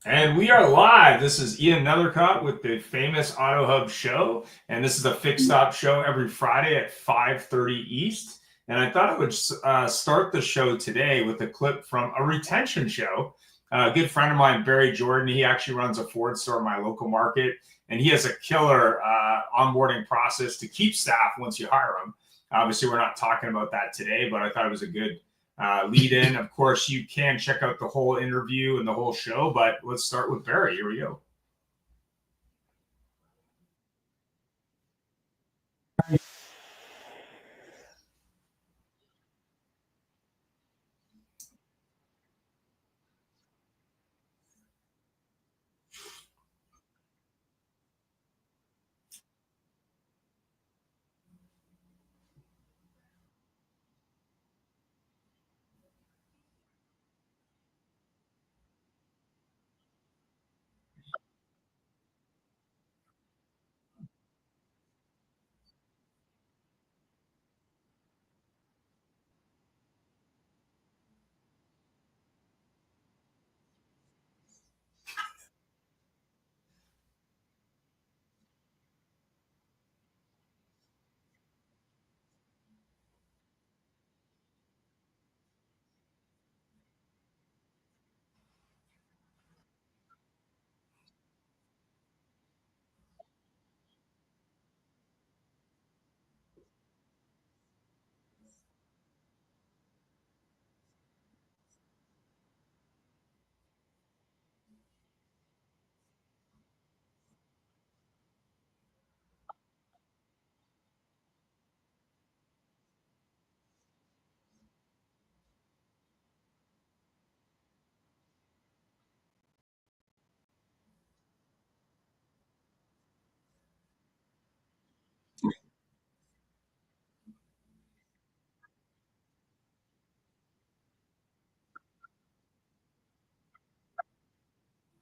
And we are live. This is Ian Nethercott with the famous AutoHub show. And this is a fixed op show every Friday at 5:30 East. And I thought I would start the show today with a clip from a retention show. A good friend of mine, Barry Jordan, he actually runs a Ford store in my local market. And he has a killer onboarding process to keep staff once you hire them. Obviously, we're not talking about that today, but I thought it was a good lead in. Of course, you can check out the whole interview and the whole show, but let's start with Barry. Here we go.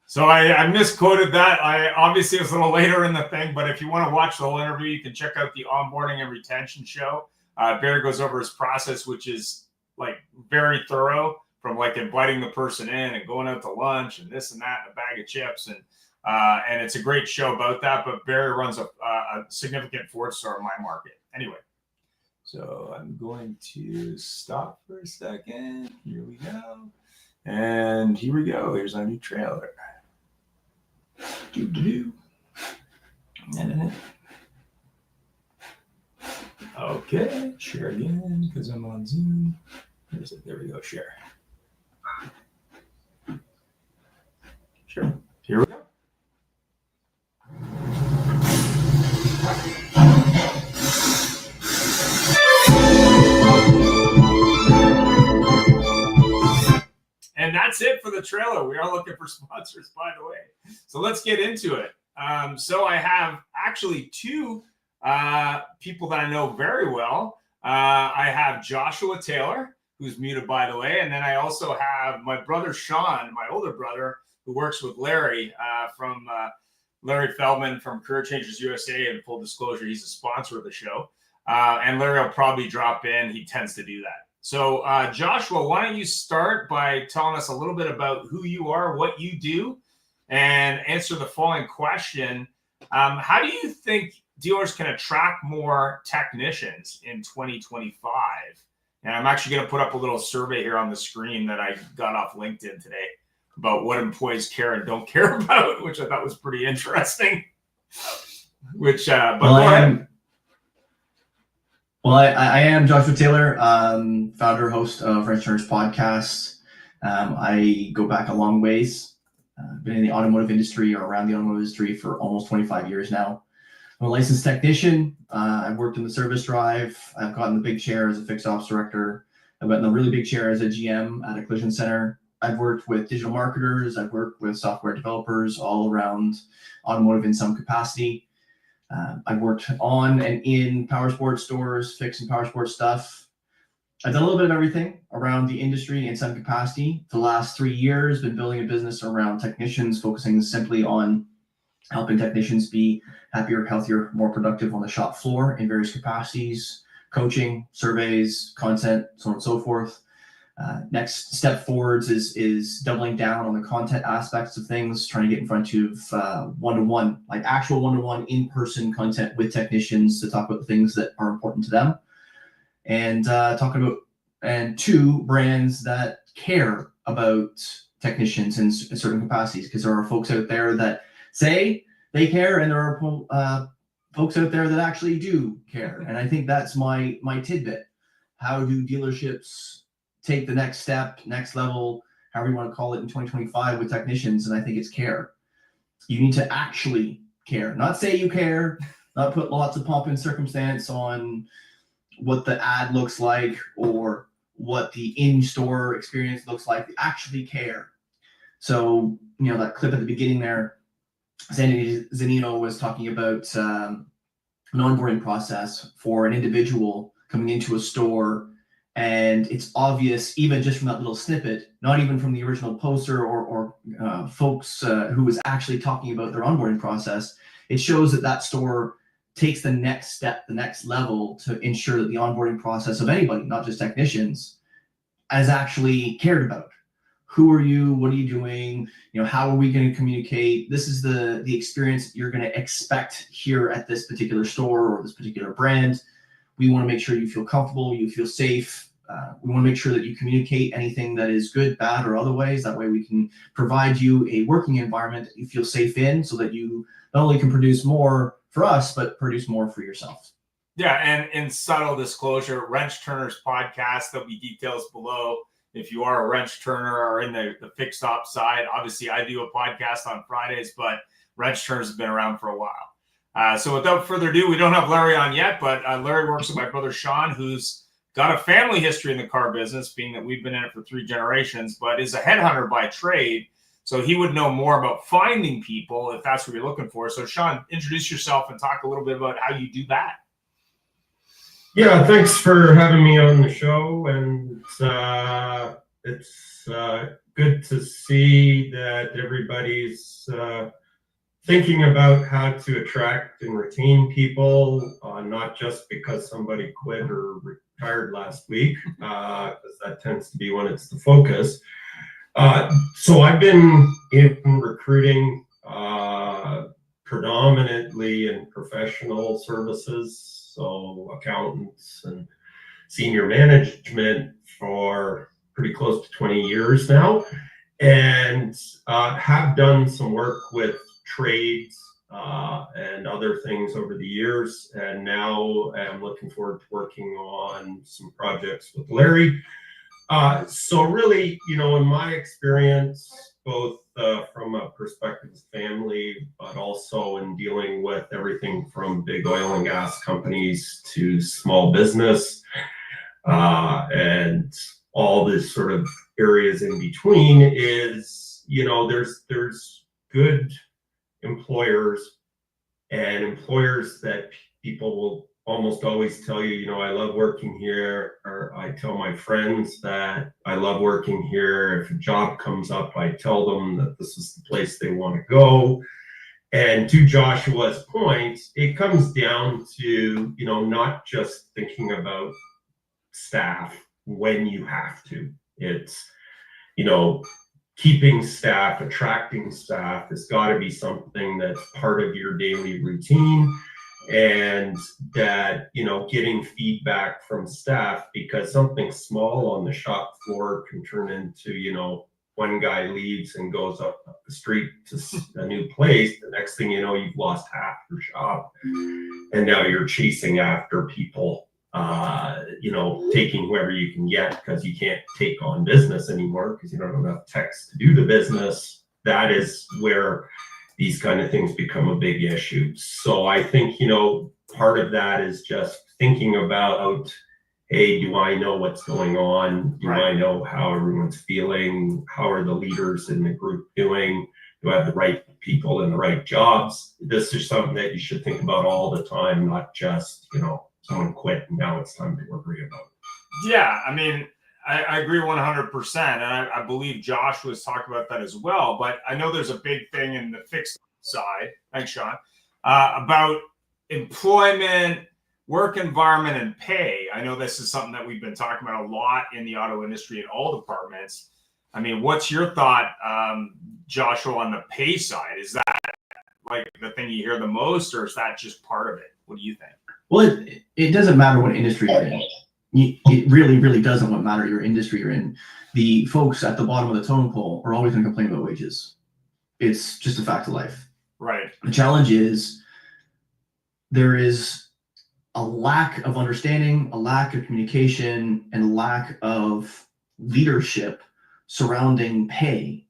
So I misquoted that. I obviously it was a little later in the thing, but if you want to watch the whole interview, you can check out the onboarding and retention show. Barry goes over his process, which is like very thorough, from like inviting the person in and going out to lunch and this and that and a bag of chips and it's a great show about that. But Barry runs a significant Ford store in my market. Anyway, so I'm going to stop for a second. Here we go. And here we go. Here's our new trailer. Do-do-do. Okay, share again because I'm on Zoom. There we go, share. Sure. Here we go. And that's it for the trailer. We are looking for sponsors, by the way. So let's get into it. So I have actually two people that I know very well. I have Joshua Taylor, who's muted, by the way. And then I also have my brother, Sean, my older brother, who works with Larry from Larry Feldman from Career Changers USA. And full disclosure, he's a sponsor of the show. And Larry will probably drop in. He tends to do that. So, Joshua, why don't you start by telling us a little bit about who you are, what you do, and answer the following question. How do you think dealers can attract more technicians in 2025? And I'm actually going to put up a little survey here on the screen that I got off LinkedIn today about what employees care and don't care about, which I thought was pretty interesting. Which, but well, go ahead. Well, I am Joshua Taylor, founder, host of Wrench Nurse Podcast. I go back a long ways. Been in the automotive industry or around the automotive industry for almost 25 years now. I'm a licensed technician. I've worked in the service drive. I've gotten the big chair as a fixed ops director. I've gotten the really big chair as a GM at a collision center. I've worked with digital marketers. I've worked with software developers all around automotive in some capacity. I've worked on and in power sports stores, fixing power sports stuff. I've done a little bit of everything around the industry in some capacity. For the last 3 years, been building a business around technicians, focusing simply on helping technicians be happier, healthier, more productive on the shop floor in various capacities, coaching, surveys, content, so on and so forth. Next step forwards is doubling down on the content aspects of things, trying to get in front of one-to-one, like actual one-to-one in-person content with technicians to talk about the things that are important to them, and talking about two brands that care about technicians in certain capacities, because there are folks out there that say they care, and there are folks out there that actually do care. And I think that's my tidbit. How do dealerships take the next step, next level, however you want to call it, in 2025 with technicians? And I think it's care. You need to actually care, not say you care, not put lots of pomp and circumstance on what the ad looks like or what the in-store experience looks like. Actually care. So, that clip at the beginning there, Zanino was talking about an onboarding process for an individual coming into a store. And it's obvious, even just from that little snippet, not even from the original poster or folks who was actually talking about their onboarding process, it shows that store takes the next step, the next level to ensure that the onboarding process of anybody, not just technicians, is actually cared about. Who are you? What are you doing? How are we going to communicate? This is the experience you're going to expect here at this particular store or this particular brand. We want to make sure you feel comfortable, you feel safe. We want to make sure that you communicate anything that is good, bad, or otherwise. That way we can provide you a working environment that you feel safe in, so that you not only can produce more for us, but produce more for yourself. Yeah, and in subtle disclosure, Wrench Turner's podcast, there'll be details below. If you are a wrench turner or in the fixed op side, obviously I do a podcast on Fridays, but Wrench Turners have been around for a while. So without further ado, we don't have Larry on yet, but Larry works with my brother Sean, who's got a family history in the car business, being that we've been in it for 3 generations, but is a headhunter by trade. So he would know more about finding people if that's what you're looking for. So Sean, introduce yourself and talk a little bit about how you do that. Yeah, thanks for having me on the show. And it's good to see that everybody's thinking about how to attract and retain people, not just because somebody quit or retired last week, because that tends to be when it's the focus. So I've been in recruiting predominantly in professional services, so accountants and senior management, for pretty close to 20 years now, and have done some work with trades and other things over the years, and now I'm looking forward to working on some projects with Larry. So really, in my experience, both from a perspective of family, but also in dealing with everything from big oil and gas companies to small business, and all this sort of areas in between, is, there's good employers and employers that people will almost always tell you, I love working here, or I tell my friends that I love working here. If a job comes up, I tell them that this is the place they want to go. And to Joshua's point, it comes down to, not just thinking about staff when you have to. It's, keeping staff, attracting staff has got to be something that's part of your daily routine. And that, getting feedback from staff, because something small on the shop floor can turn into, one guy leaves and goes up the street to a new place. The next thing you know, you've lost half your shop, and now you're chasing after people, taking whoever you can get, because you can't take on business anymore because you don't have enough techs to do the business. That is where these kind of things become a big issue. So I think, part of that is just thinking about, hey, do I know what's going on? Do I know how everyone's feeling? How are the leaders in the group doing? Do I have the right people in the right jobs? This is something that you should think about all the time, not just, someone quit and now it's time to worry about it. Yeah, I mean, I agree 100%. And I believe Josh was talking about that as well. But I know there's a big thing in the fixed side, thanks, Sean, about employment, work environment and pay. I know this is something that we've been talking about a lot in the auto industry in all departments. I mean, what's your thought, Joshua, on the pay side? Is that like the thing you hear the most, or is that just part of it? What do you think? Well, it doesn't matter what industry you're in. It really, really doesn't matter your industry you're in. The folks at the bottom of the totem pole are always going to complain about wages. It's just a fact of life. Right. The challenge is there is a lack of understanding, a lack of communication, and a lack of leadership surrounding pay.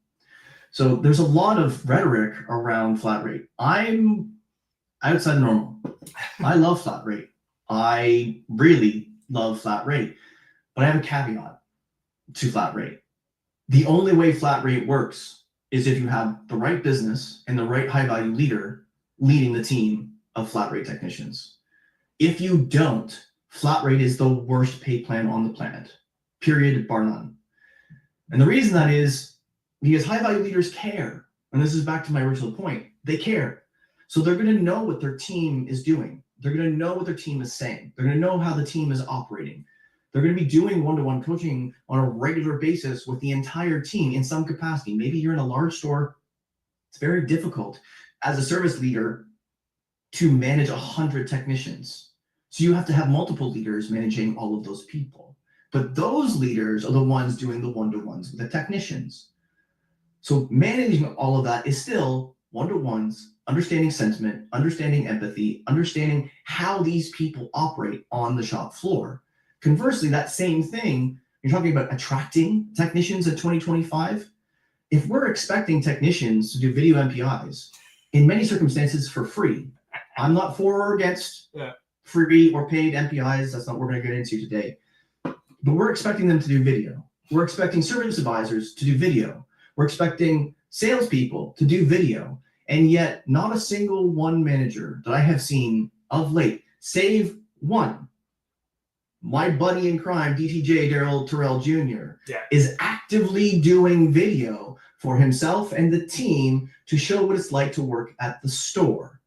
So there's a lot of rhetoric around flat rate. I'm outside the normal. I love flat rate. I really love flat rate, but I have a caveat to flat rate. The only way flat rate works is if you have the right business and the right high value leader leading the team of flat rate technicians. If you don't, flat rate is the worst pay plan on the planet, period, bar none. And the reason that is because high value leaders care. And this is back to my original point. They care. So they're going to know what their team is doing. They're going to know what their team is saying. They're going to know how the team is operating. They're going to be doing one-to-one coaching on a regular basis with the entire team in some capacity. Maybe you're in a large store. It's very difficult as a service leader to manage 100 technicians. So you have to have multiple leaders managing all of those people. But those leaders are the ones doing the one-to-ones with the technicians. So managing all of that is still one-to-ones, understanding sentiment, understanding empathy, understanding how these people operate on the shop floor. Conversely, that same thing, you're talking about attracting technicians in 2025. If we're expecting technicians to do video MPIs, in many circumstances for free, I'm not for or against free or paid MPIs. That's not what we're going to get into today. But we're expecting them to do video. We're expecting service advisors to do video. We're expecting salespeople to do video. And yet not a single one manager that I have seen of late, save one, my buddy in crime, DTJ Daryl Terrell Jr., is actively doing video for himself and the team to show what it's like to work at the store,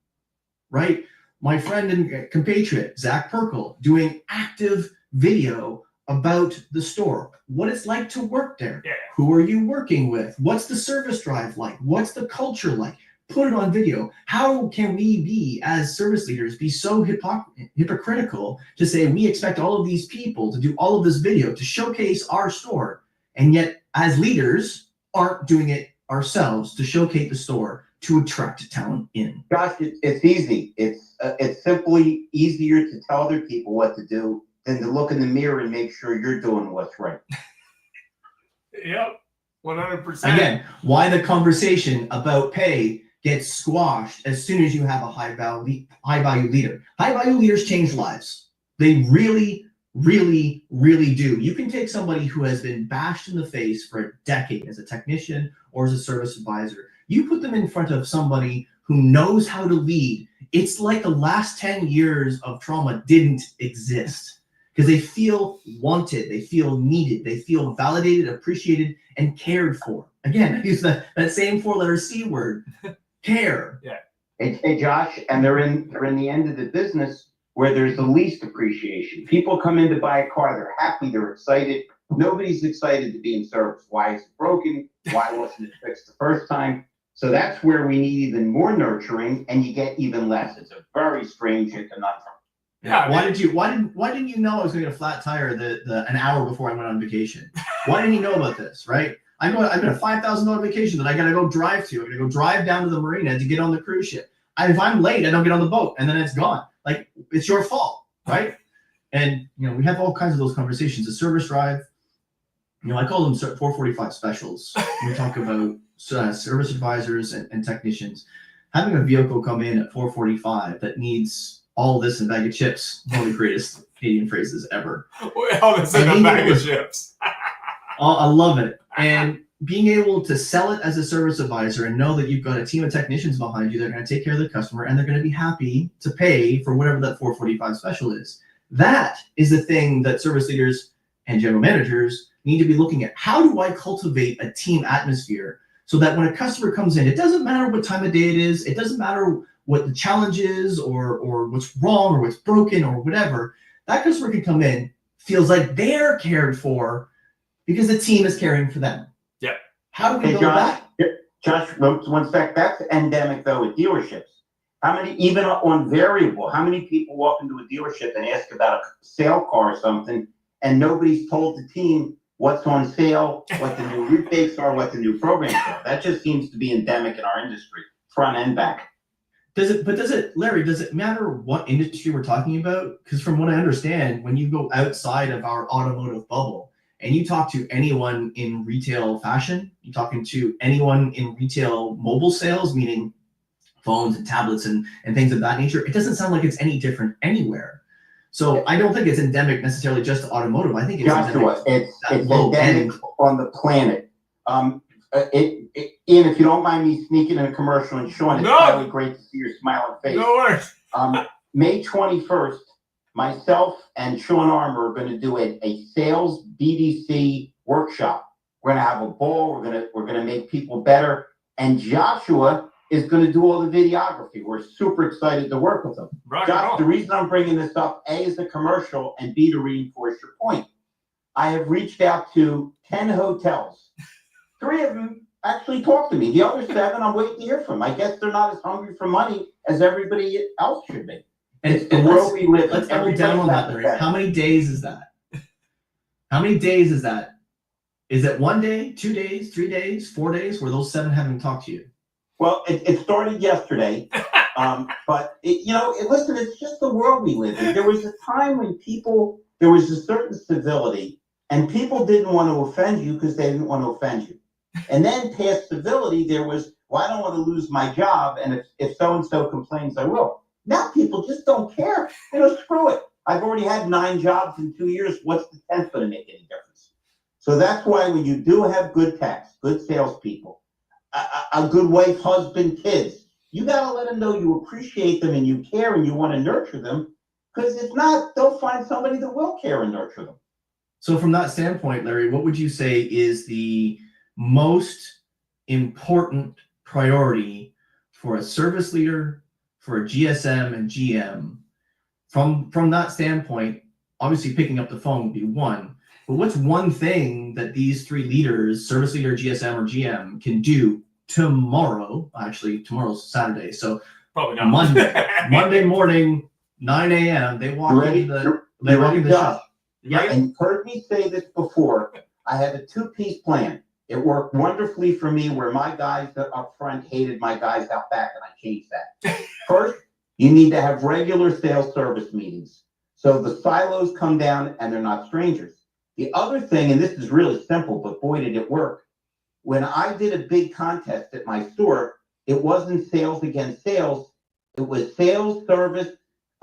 right? My friend and compatriot, Zach Perkle, doing active video about the store, what it's like to work there. Who are you working with? What's the service drive like? What's the culture like? Put it on video. How can we be, as service leaders, be so hypocritical to say we expect all of these people to do all of this video to showcase our store, and yet as leaders aren't doing it ourselves to showcase the store to attract talent in? Josh, it's easy. It's simply easier to tell other people what to do than to look in the mirror and make sure you're doing what's right. Yep, 100%. Again, why the conversation about pay gets squashed as soon as you have a high value leader. High value leaders change lives. They really, really, really do. You can take somebody who has been bashed in the face for a decade as a technician or as a service advisor. You put them in front of somebody who knows how to lead. It's like the last 10 years of trauma didn't exist because they feel wanted, they feel needed, they feel validated, appreciated, and cared for. Again, I use that same four-letter C word. Care. Hey, Josh, and they're in the end of the business where there's the least appreciation. People come in to buy a car, they're happy, they're excited. Nobody's excited to be in service. Why is it broken? Why wasn't it fixed the first time? So that's where we need even more nurturing, and you get even less. It's a very strange conundrum. Why didn't you know I was going to get a flat tire an hour before I went on vacation? Why didn't you know about this, right? I've got a $5,000 vacation that I got to go drive to. I'm going to go drive down to the marina to get on the cruise ship. If I'm late, I don't get on the boat, and then it's gone. Like, it's your fault, right? And, we have all kinds of those conversations. The service drive, I call them 445 specials. We talk about service advisors and technicians. Having a vehicle come in at 445 that needs all this in a bag of chips, one of the greatest Canadian phrases ever. All this in a bag of chips. I love it. And being able to sell it as a service advisor and know that you've got a team of technicians behind you that are going to take care of the customer and they're going to be happy to pay for whatever that 445 special is. That is the thing that service leaders and general managers need to be looking at. How do I cultivate a team atmosphere so that when a customer comes in, it doesn't matter what time of day it is, it doesn't matter what the challenge is or what's wrong or what's broken or whatever, that customer can come in, feels like they're cared for because the team is caring for them. Yeah. How do we Hey, build that? Josh, one sec. That's endemic though with dealerships. How many, even on variable, how many people walk into a dealership and ask about a sale car or something, and nobody's told the team what's on sale, what the new rebates are, what the new programs are? That just seems to be endemic in our industry, front and back. Larry, does it matter what industry we're talking about? Because from what I understand, when you go outside of our automotive bubble and you talk to anyone in retail fashion, you're talking to anyone in retail mobile sales, meaning phones and tablets and things of that nature, it doesn't sound like it's any different anywhere. So I don't think it's endemic necessarily just to automotive. I think it's Joshua, it's low endemic end. on the planet. Ian, if you don't mind me sneaking in a commercial, and Sean, it's No. probably great to see your smiling face. No worries. May 21st, myself and Sean Armour are going to do a sales BDC workshop. We're going to have a ball. We're going to make people better. And Joshua is going to do all the videography. We're super excited to work with him. Rock and Josh, roll. the reason I'm bringing this up, A, is a commercial, and B, to reinforce your point. I have reached out to 10 hotels. 3 of them actually talked to me. The other 7, I'm waiting to hear from. I guess they're not as hungry for money as everybody else should be. And It's the world we live in. let's double down on that, Larry. How many days is that? How many days is that? Is it 1 day, 2 days, 3 days, 4 days where those 7 haven't talked to you? Well, it started yesterday, but listen, it's just the world we live in. There was a time when there was a certain civility, and people didn't want to offend you because they didn't want to offend you. And then past civility, there was, well, I don't want to lose my job, and if so-and-so complains, I will. Now people just don't care. Screw it. I've already had 9 jobs in 2 years. What's the 10th going to make any difference? So that's why when you do have good techs, good salespeople, a good wife, husband, kids, you got to let them know you appreciate them and you care and you want to nurture them. Because if not, they'll find somebody that will care and nurture them. So from that standpoint, Larry, what would you say is the most important priority for a service leader, for a GSM and GM? From that standpoint, obviously picking up the phone would be one. But what's one thing that these 3 leaders, service leader, GSM, or GM, can do tomorrow? Actually, tomorrow's Saturday, so Probably not. Monday morning, 9 a.m. They walk into the shop. Yeah. And you've heard me say this before. I had a 2-piece plan. It worked wonderfully for me where my guys up front hated my guys out back, and I changed that. First, you need to have regular sales service meetings. So the silos come down and they're not strangers. The other thing, and this is really simple, but boy, did it work. When I did a big contest at my store, it wasn't sales against sales. It was sales, service,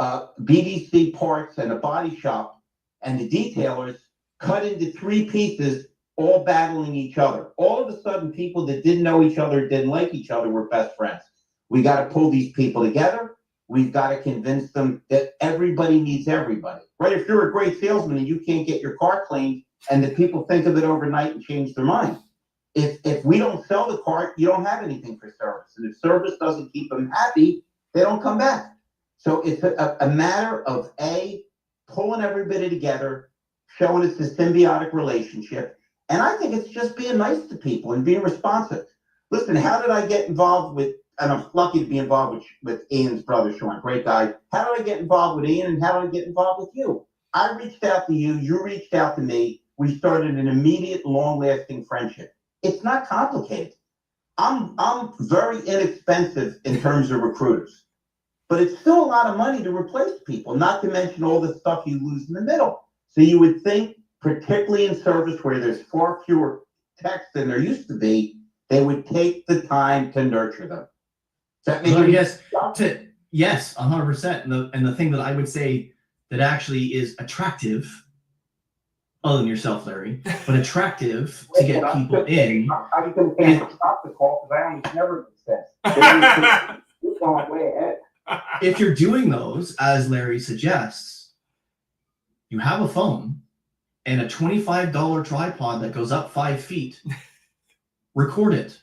BDC parts, and a body shop, and the detailers cut into 3 pieces, all battling each other. All of a sudden, people that didn't know each other, didn't like each other, were best friends. We got to pull these people together. We've got to convince them that everybody needs everybody, right? If you're a great salesman and you can't get your car cleaned and the people think of it overnight and change their mind. If we don't sell the car, you don't have anything for service. And if service doesn't keep them happy, they don't come back. So it's a matter of pulling everybody together, showing it's a symbiotic relationship. And I think it's just being nice to people and being responsive. Listen, how did I get involved with, and I'm lucky to be involved with Ian's brother, Sean, great guy. How did I get involved with Ian, and how did I get involved with you? I reached out to you, you reached out to me. We started an immediate, long-lasting friendship. It's not complicated. I'm very inexpensive in terms of recruiters, but it's still a lot of money to replace people, not to mention all the stuff you lose in the middle. So you would think, particularly in service where there's far fewer techs than there used to be, they would take the time to nurture them. Does that make Yes, 100%. And the thing that I would say that actually is attractive, other than yourself, Larry, but attractive to get people in. I was going to say stop the call because I almost never get You're going way ahead. If you're doing those, as Larry suggests, you have a phone and a $25 tripod that goes up 5 feet. Record it.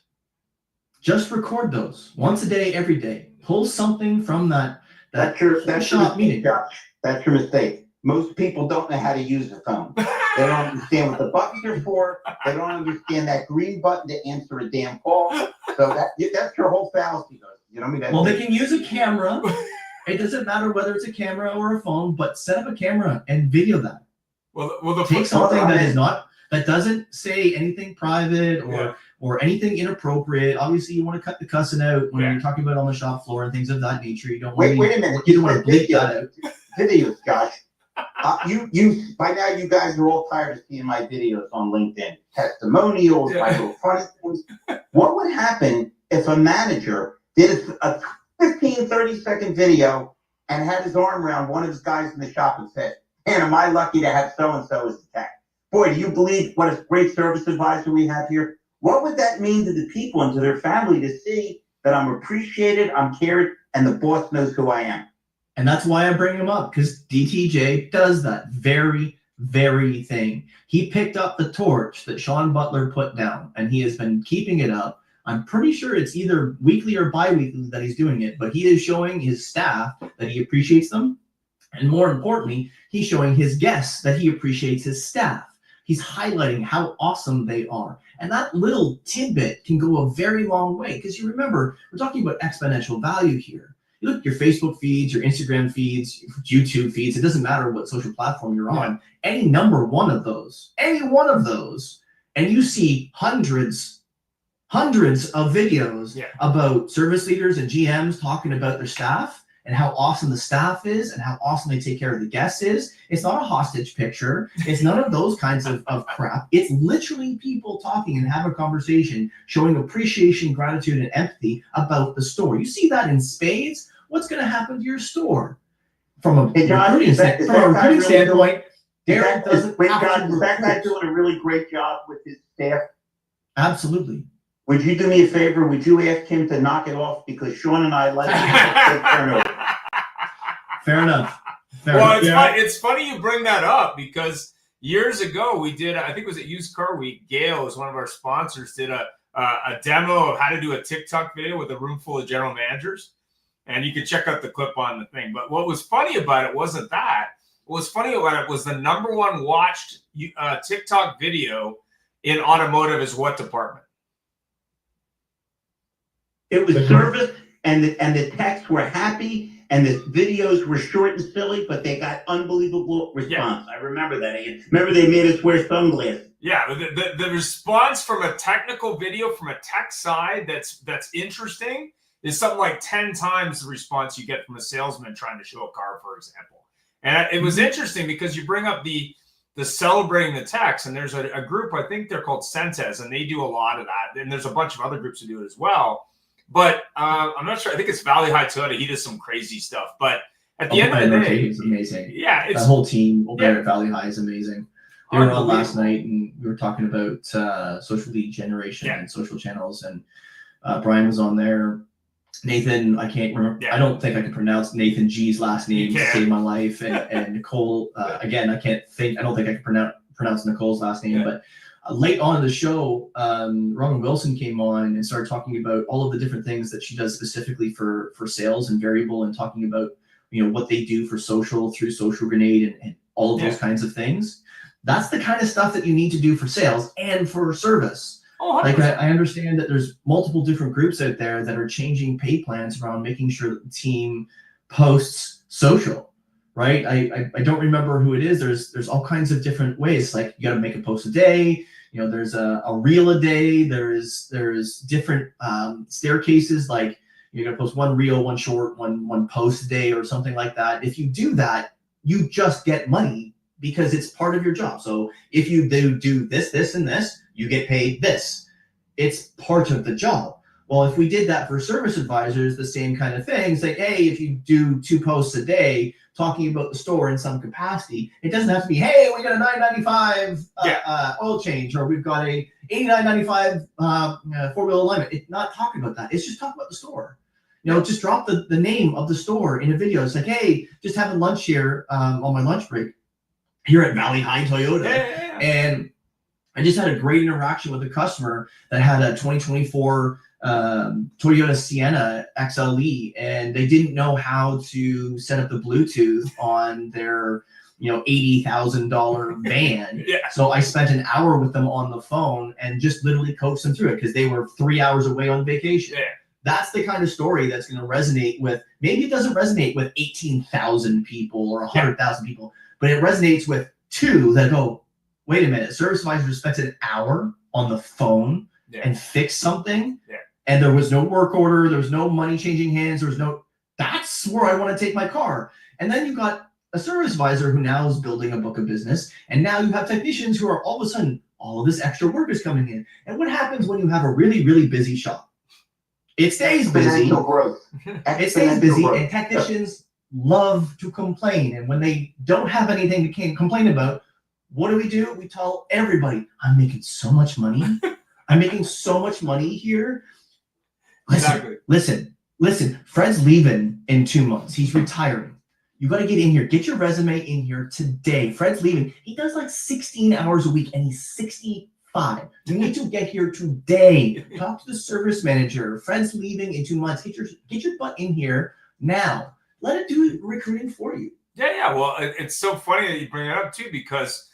Just record those once a day, every day. pull something from that That's your shop mistake, meeting. Josh. That's your mistake. Most people don't know how to use a phone. They don't understand what the buttons are for. They don't understand that green button to answer a damn call. So that's your whole fallacy, though. You know what I mean? Well, they can use a camera. It doesn't matter whether it's a camera or a phone, but set up a camera and video that. Well, Take something that doesn't say anything private or anything inappropriate. Obviously, you want to cut the cussing out when you're talking about on the shop floor and things of that nature. You don't want wait a minute. You don't want to bleep that out. Videos, Josh. You by now you guys are all tired of seeing my videos on LinkedIn, testimonials, my little funny things. What would happen if a manager did a 15, 30-second video and had his arm around one of his guys in the shop and said, "Man, am I lucky to have so-and-so as a tech? Boy, do you believe what a great service advisor we have here?" What would that mean to the people and to their family to see that I'm appreciated, I'm cared, and the boss knows who I am? And that's why I bring him up, because DTJ does that very, very thing. He picked up the torch that Sean Butler put down, and he has been keeping it up. I'm pretty sure it's either weekly or bi-weekly that he's doing it, but he is showing his staff that he appreciates them. And more importantly, he's showing his guests that he appreciates his staff. He's highlighting how awesome they are. And that little tidbit can go a very long way, because you remember, we're talking about exponential value here. You look at your Facebook feeds, your Instagram feeds, your YouTube feeds, it doesn't matter what social platform you're on, any one of those, and you see hundreds of videos about service leaders and GMs talking about their staff and how awesome the staff is and how awesome they take care of the guests is. It's not a hostage picture. It's none of those kinds of crap. It's literally people talking and having a conversation, showing appreciation, gratitude, and empathy about the store. You see that in spades. What's going to happen to your store? From a recruiting standpoint, Darren doesn't have to is that guy doing a really great job with his staff? Absolutely. Would you do me a favor? Would you ask him to knock it off? Because Sean and I like to turnover. Fair enough. It's funny you bring that up, because years ago we did, I think it was at Used Car Week, Gail was one of our sponsors, did a demo of how to do a TikTok video with a room full of general managers. And you can check out the clip on the thing. But what was funny about it wasn't that. What was funny about it was the number one watched TikTok video in automotive is what department? It was service, and the techs were happy, and the videos were short and silly, but they got unbelievable response. I remember that. Remember they made us wear sunglasses. Yeah, the response from a technical video from a tech side that's interesting is something like 10 times the response you get from a salesman trying to show a car, for example. And it was interesting because you bring up the celebrating the techs, and there's a group, I think they're called Centes, and they do a lot of that. And there's a bunch of other groups who do it as well. But I'm not sure. I think it's Valley High Toyota. He does some crazy stuff. But at the end of the day, it's amazing. Yeah, that whole team over there at Valley High is amazing. They were on last night, and we were talking about social lead generation and social channels. And Brian was on there. Nathan, I can't remember. I don't think I can pronounce Nathan G's last name to save my life. And Nicole, again, I don't think I can pronounce Nicole's last name. But late on in the show, Robin Wilson came on and started talking about all of the different things that she does specifically for sales and variable, and talking about what they do for social through Social Grenade and all of those kinds of things. That's the kind of stuff that you need to do for sales and for service. Like I understand that there's multiple different groups out there that are changing pay plans around making sure that the team posts social, right? I don't remember who it is. There's all kinds of different ways. Like you got to make a post a day. There's a reel a day. There's different staircases. Like you're gonna post one reel, one short, one post a day, or something like that. If you do that, you just get money because it's part of your job. So if you do this, and this, you get paid this. It's part of the job. Well, if we did that for service advisors, the same kind of thing. It's like, hey, if you do 2 posts a day talking about the store in some capacity, it doesn't have to be, hey, we got a $9.95 oil change, or we've got a $89.95 four-wheel alignment. It's not talking about that. It's just talking about the store. Just drop the name of the store in a video. It's like, hey, just having lunch here on my lunch break here at Valley High Toyota. And I just had a great interaction with a customer that had a 2024 Toyota Sienna XLE, and they didn't know how to set up the Bluetooth on their $80,000 van. Yeah. So I spent an hour with them on the phone and just literally coached them through it because they were 3 hours away on vacation. Yeah. That's the kind of story that's going to resonate with, maybe it doesn't resonate with 18,000 people or 100,000 people, but it resonates with two that go, wait a minute, a service advisor spent an hour on the phone and fixed something, and there was no work order, there was no money changing hands, there was no, that's where I want to take my car. And then you got a service advisor who now is building a book of business, and now you have technicians who are all of a sudden, all of this extra work is coming in. And what happens when you have a really, really busy shop? It stays busy. Growth. It stays busy, and technicians love to complain. And when they don't have anything to complain about, what do? We tell everybody, I'm making so much money. I'm making so much money here. Listen. Fred's leaving in 2 months. He's retiring. You got to get in here. Get your resume in here today. Fred's leaving. He does like 16 hours a week, and he's 65. You need to get here today. Talk to the service manager. Fred's leaving in 2 months. Get your butt in here now. Let it do recruiting for you. Yeah. Well, it's so funny that you bring it up too, because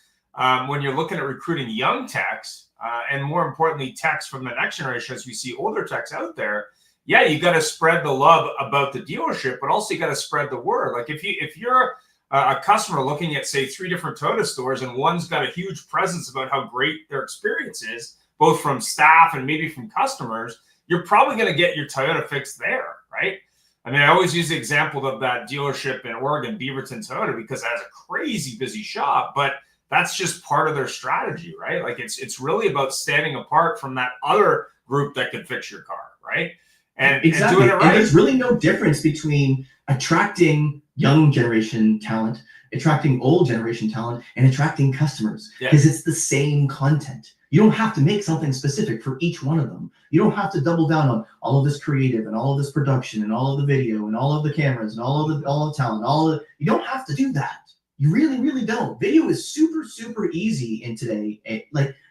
when you're looking at recruiting young techs, and more importantly, techs from the next generation, as we see older techs out there, you got to spread the love about the dealership, but also you got to spread the word. Like if you're a customer looking at, say, 3 different Toyota stores, and one's got a huge presence about how great their experience is, both from staff and maybe from customers, you're probably going to get your Toyota fix there, right? I mean, I always use the example of that dealership in Oregon, Beaverton Toyota, because it has a crazy busy shop, but that's just part of their strategy, right? Like it's really about standing apart from that other group that could fix your car, right? And exactly. And doing it right. And there's really no difference between attracting young generation talent, attracting old generation talent, and attracting customers, because it's the same content. You don't have to make something specific for each one of them. You don't have to double down on all of this creative and all of this production and all of the video and all of the cameras and all of the talent. You don't have to do that. You really, really don't. Video is super, super easy in today.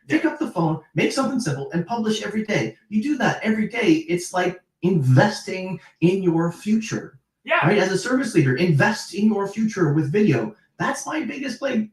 Pick up the phone, make something simple, and publish every day. You do that every day. It's like investing in your future. Yeah. Right. As a service leader, invest in your future with video. That's my biggest play.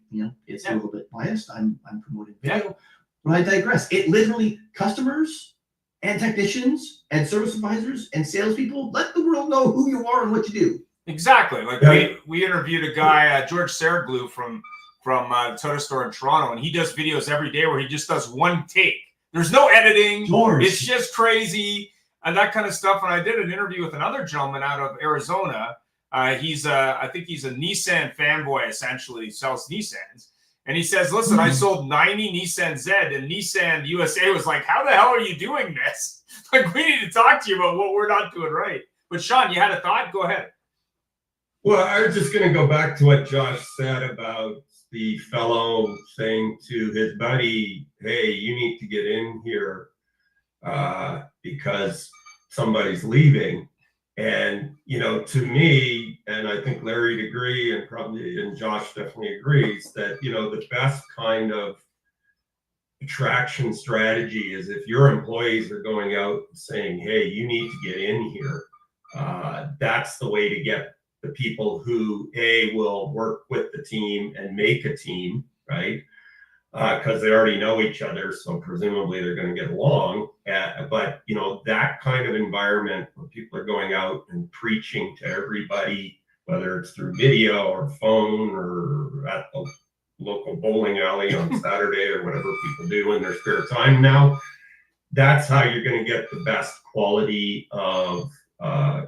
It's a little bit biased. I'm promoting video, but I digress. It literally, customers and technicians and service advisors and salespeople, let the world know who you are and what you do. Exactly. Like we interviewed a guy, George Saraglu from Toyota store in Toronto, and he does videos every day where he just does one take. There's no editing. George. It's just crazy and that kind of stuff. And I did an interview with another gentleman out of Arizona. I think he's a Nissan fanboy, essentially, sells Nissans. And he says, listen, I sold 90 Nissan Z, and Nissan USA was like, how the hell are you doing this? Like, we need to talk to you about what we're not doing right. But Sean, you had a thought? Go ahead. Well, I was just going to go back to what Josh said about the fellow saying to his buddy, hey, you need to get in here because somebody's leaving. And, to me, and I think Larry'd agree, and Josh definitely agrees, that, the best kind of attraction strategy is if your employees are going out saying, hey, you need to get in here. That's the way to get the people who will work with the team and make a team, right? Because they already know each other, so presumably they're going to get along. But that kind of environment where people are going out and preaching to everybody, whether it's through video or phone or at the local bowling alley on Saturday or whatever people do in their spare time now, that's how you're going to get the best quality of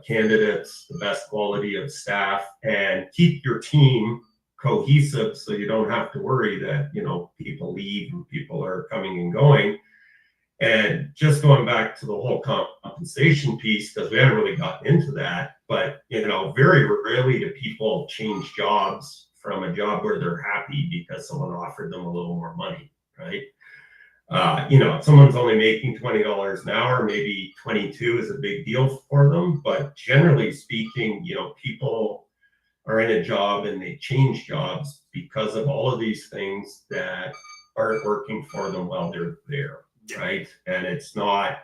candidates, the best quality of staff, and keep your team cohesive so you don't have to worry that people leave and people are coming and going. And just going back to the whole compensation piece, because we haven't really gotten into that, but very rarely do people change jobs from a job where they're happy because someone offered them a little more money, right? If someone's only making $20 an hour, maybe 22 is a big deal for them. But generally speaking, people are in a job and they change jobs because of all of these things that aren't working for them while they're there, right? And it's not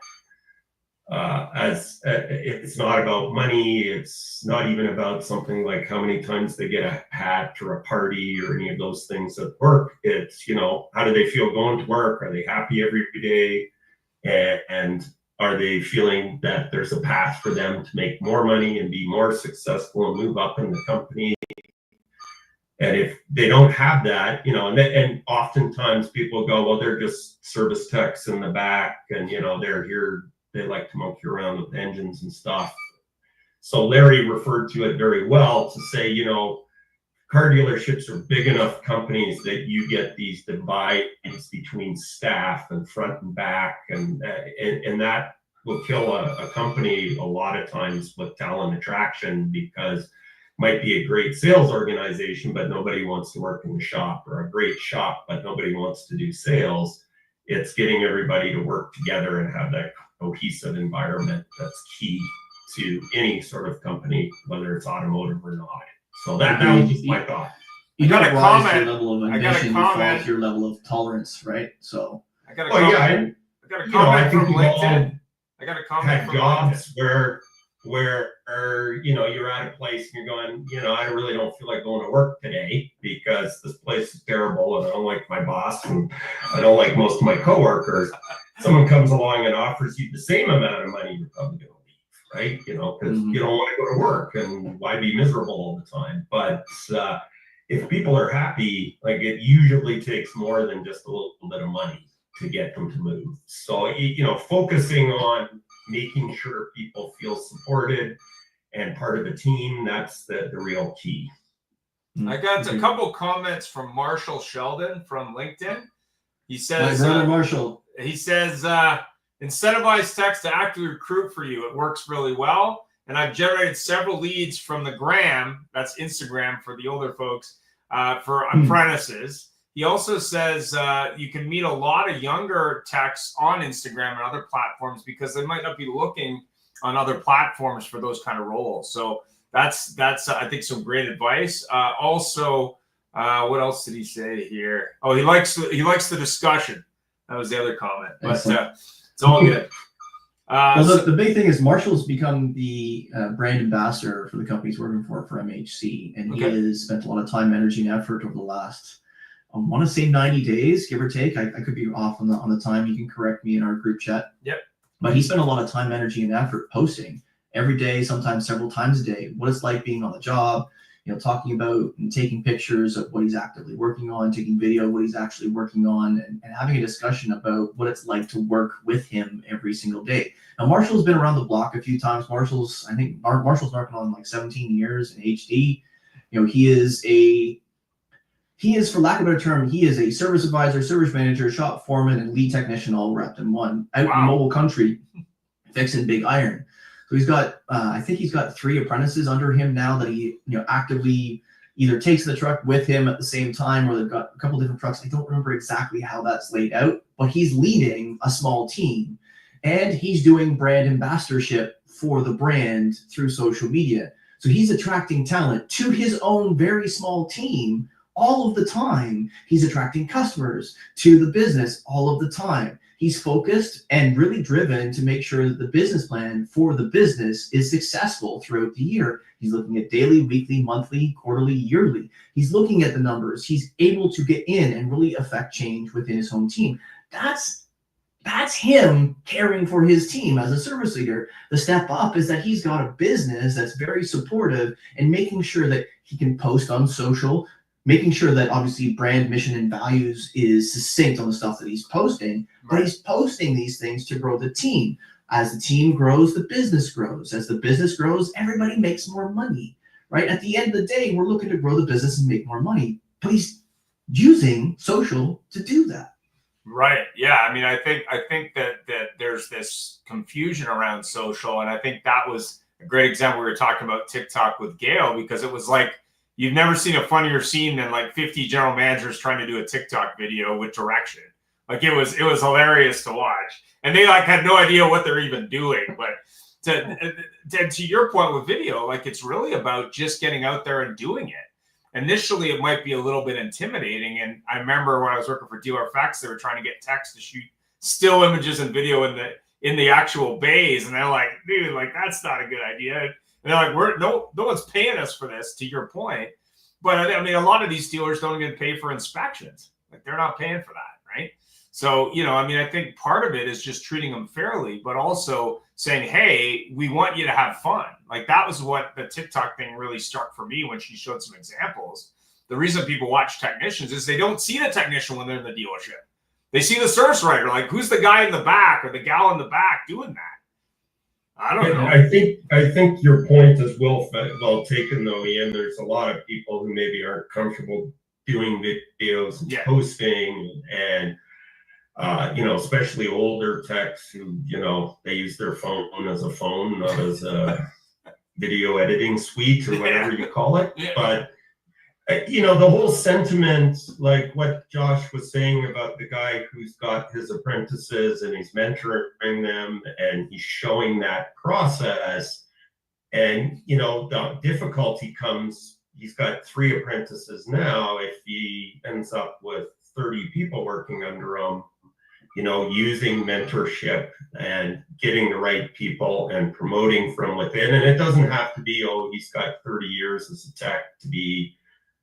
It's not about money. It's not even about something like how many times they get a hat or a party or any of those things at work. It's, how do they feel going to work? Are they happy every day? And are they feeling that there's a path for them to make more money and be more successful and move up in the company? And if they don't have that, and oftentimes people go, well, they're just service techs in the back, and they're here, they like to monkey around with engines and stuff. So Larry referred to it very well to say, car dealerships are big enough companies that you get these divides between staff and front and back, and that will kill a company a lot of times with talent attraction, because might be a great sales organization, but nobody wants to work in the shop, or a great shop, but nobody wants to do sales. It's getting everybody to work together and have that cohesive environment that's key to any sort of company, whether it's automotive or not. So that was just my thought. You got don't a rise comment. your level of I got a ambition, you fall comment. to your level of tolerance, right? So I got a Oh comment. yeah, I got a I comment think from we've all LinkedIn. I got a comment had from jobs LinkedIn. where you're at a place and you're going, I really don't feel like going to work today because this place is terrible and I don't like my boss and I don't like most of my coworkers. Someone comes along and offers you the same amount of money, you're probably going to leave, right? Because you don't want to go to work, and why be miserable all the time? But if people are happy, like, it usually takes more than just a little bit of money to get them to move. So, focusing on making sure people feel supported and part of a team, that's the real key. I got a couple comments from Marshall Sheldon from LinkedIn. He says, my brother Marshall. He says, incentivize techs to actively recruit for you. It works really well. And I've generated several leads from the gram, that's Instagram for the older folks, for apprentices. He also says you can meet a lot of younger techs on Instagram and other platforms because they might not be looking on other platforms for those kind of roles. So that's I think, some great advice. Also, what else did he say here? Oh, he likes the discussion. That was the other comment, but it's all good. Well, the big thing is Marshall's become the brand ambassador for the company he's working for MHC, and he has spent a lot of time, energy, and effort over the last, I want to say 90 days, give or take. I could be off on the time. You can correct me in our group chat. Yep. But he spent a lot of time, energy, and effort posting every day, sometimes several times a day, what it's like being on the job, talking about and taking pictures of what he's actively working on, taking video of what he's actually working on, and having a discussion about what it's like to work with him every single day. Now, Marshall's been around the block a few times. Marshall's working on like 17 years in HD. He is, for lack of a better term, he is a service advisor, service manager, shop foreman, and lead technician all wrapped in one, out in mobile country, fixing big iron. So he's got, I think he's got 3 apprentices under him now that he, actively either takes the truck with him at the same time, or they've got a couple different trucks. I don't remember exactly how that's laid out, but he's leading a small team, and he's doing brand ambassadorship for the brand through social media. So he's attracting talent to his own very small team all of the time. He's attracting customers to the business all of the time. He's focused and really driven to make sure that the business plan for the business is successful throughout the year. He's looking at daily, weekly, monthly, quarterly, yearly. He's looking at the numbers. He's able to get in and really affect change within his home team. That's him caring for his team as a service leader. The step up is that he's got a business that's very supportive and making sure that he can post on social, making sure that obviously brand, mission, and values is succinct on the stuff that he's posting, but he's posting these things to grow the team. As the team grows, the business grows. As the business grows, everybody makes more money, right? At the end of the day, we're looking to grow the business and make more money, but he's using social to do that. Right. Yeah. I mean, I think that there's this confusion around social, and I think that was a great example. We were talking about TikTok with Gail, because it was like, you've never seen a funnier scene than like 50 general managers trying to do a TikTok video with direction. Like, it was hilarious to watch, and they like had no idea what they're even doing. But to your point with video, like, it's really about just getting out there and doing it. Initially, it might be a little bit intimidating. And I remember when I was working for DealerFX, they were trying to get techs to shoot still images and video in the actual bays, and they're like, dude, like that's not a good idea. And they're like, no one's paying us for this, to your point. But I mean, a lot of these dealers don't even pay for inspections. Like they're not paying for that, right? So, I mean, I think part of it is just treating them fairly, but also saying, hey, we want you to have fun. Like that was what the TikTok thing really struck for me when she showed some examples. The reason people watch technicians is they don't see the technician when they're in the dealership. They see the service writer, like who's the guy in the back or the gal in the back doing that? I don't know. I think your point is well taken, though, Ian. There's a lot of people who maybe aren't comfortable doing videos, and posting, and especially older techs who, they use their phone as a phone, not as a video editing suite or whatever you call it. But the whole sentiment, like what Josh was saying about the guy who's got his apprentices and he's mentoring them and he's showing that process. And, the difficulty comes, he's got 3 apprentices now. If he ends up with 30 people working under him, using mentorship and getting the right people and promoting from within. And it doesn't have to be, he's got 30 years as a tech to be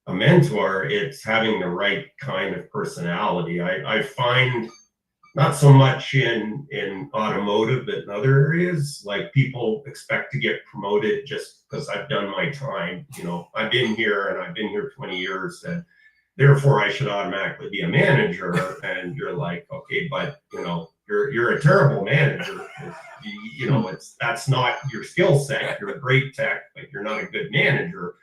a mentor. It's having the right kind of personality. I find not so much in automotive, but in other areas, like people expect to get promoted just because I've done my time. I've been here and I've been here 20 years and therefore I should automatically be a manager. And you're like, okay, but you're a terrible manager. That's not your skill set. You're a great tech, but you're not a good manager.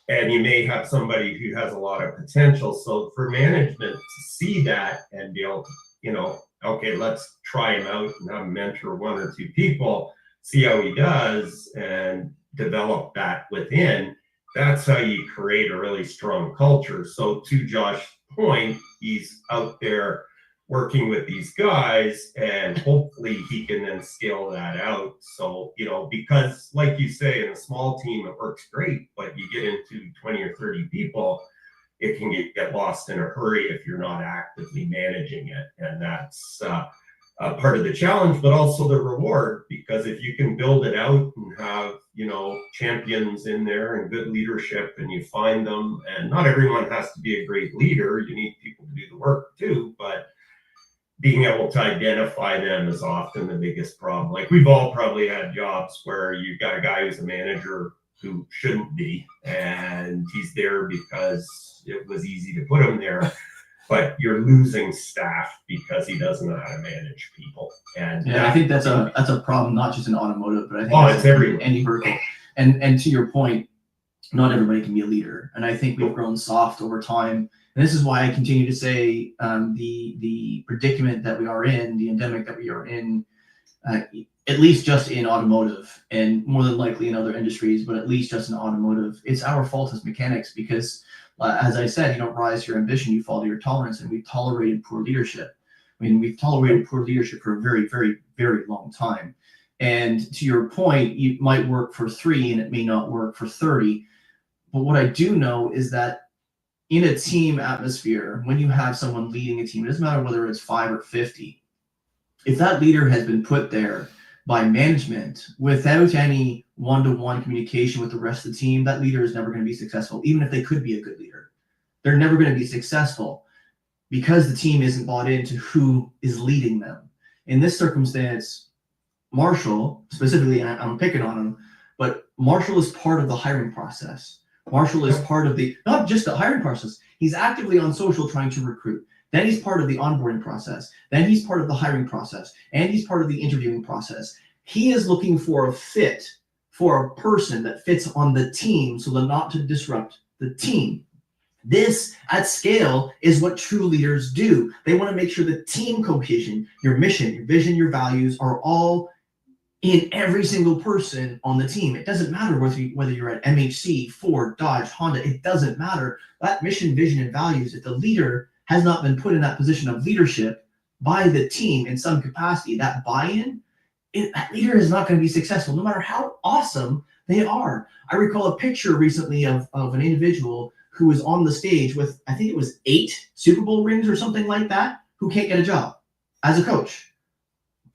And you may have somebody who has a lot of potential. So for management to see that and be able to, okay, let's try him out and have him mentor 1 or 2 people, see how he does and develop that within. That's how you create a really strong culture. So to Josh's point, he's out there working with these guys and hopefully he can then scale that out. So, because like you say, in a small team, it works great, but you get into 20 or 30 people, it can get lost in a hurry if you're not actively managing it. And that's part of the challenge, but also the reward, because if you can build it out and have, champions in there and good leadership and you find them, and not everyone has to be a great leader. You need people to do the work too, but being able to identify them is often the biggest problem. Like we've all probably had jobs where you've got a guy who's a manager who shouldn't be, and he's there because it was easy to put him there, but you're losing staff because he doesn't know how to manage people. And I think that's a problem, not just in automotive, but I think it's everywhere. Any vertical. And to your point, not everybody can be a leader. And I think we've grown soft over time. And this is why I continue to say the predicament that we are in, the endemic that we are in, at least just in automotive, and more than likely in other industries, but at least just in automotive, it's our fault as mechanics because, as I said, you don't rise to your ambition, you fall to your tolerance, and we've tolerated poor leadership. I mean, we've tolerated poor leadership for a very, very, very long time. And to your point, it might work for 3 and it may not work for 30. But what I do know is that in a team atmosphere, when you have someone leading a team, it doesn't matter whether it's 5 or 50, if that leader has been put there by management without any one-to-one communication with the rest of the team, that leader is never going to be successful, even if they could be a good leader. They're never going to be successful because the team isn't bought into who is leading them. In this circumstance, Marshall, specifically, and I'm picking on him, but Marshall is part of the hiring process. Marshall is part of not just the hiring process, he's actively on social trying to recruit. Then he's part of the onboarding process. Then he's part of the hiring process. And he's part of the interviewing process. He is looking for a fit for a person that fits on the team so that not to disrupt the team. This, at scale, is what true leaders do. They want to make sure the team cohesion, your mission, your vision, your values are all in every single person on the team. It doesn't matter whether you're at MHC, Ford, Dodge, Honda. It doesn't matter. That mission, vision, and values, if the leader has not been put in that position of leadership by the team in some capacity, that buy-in, that leader is not going to be successful, no matter how awesome they are. I recall a picture recently of an individual who was on the stage with, I think it was 8 Super Bowl rings or something like that, who can't get a job as a coach.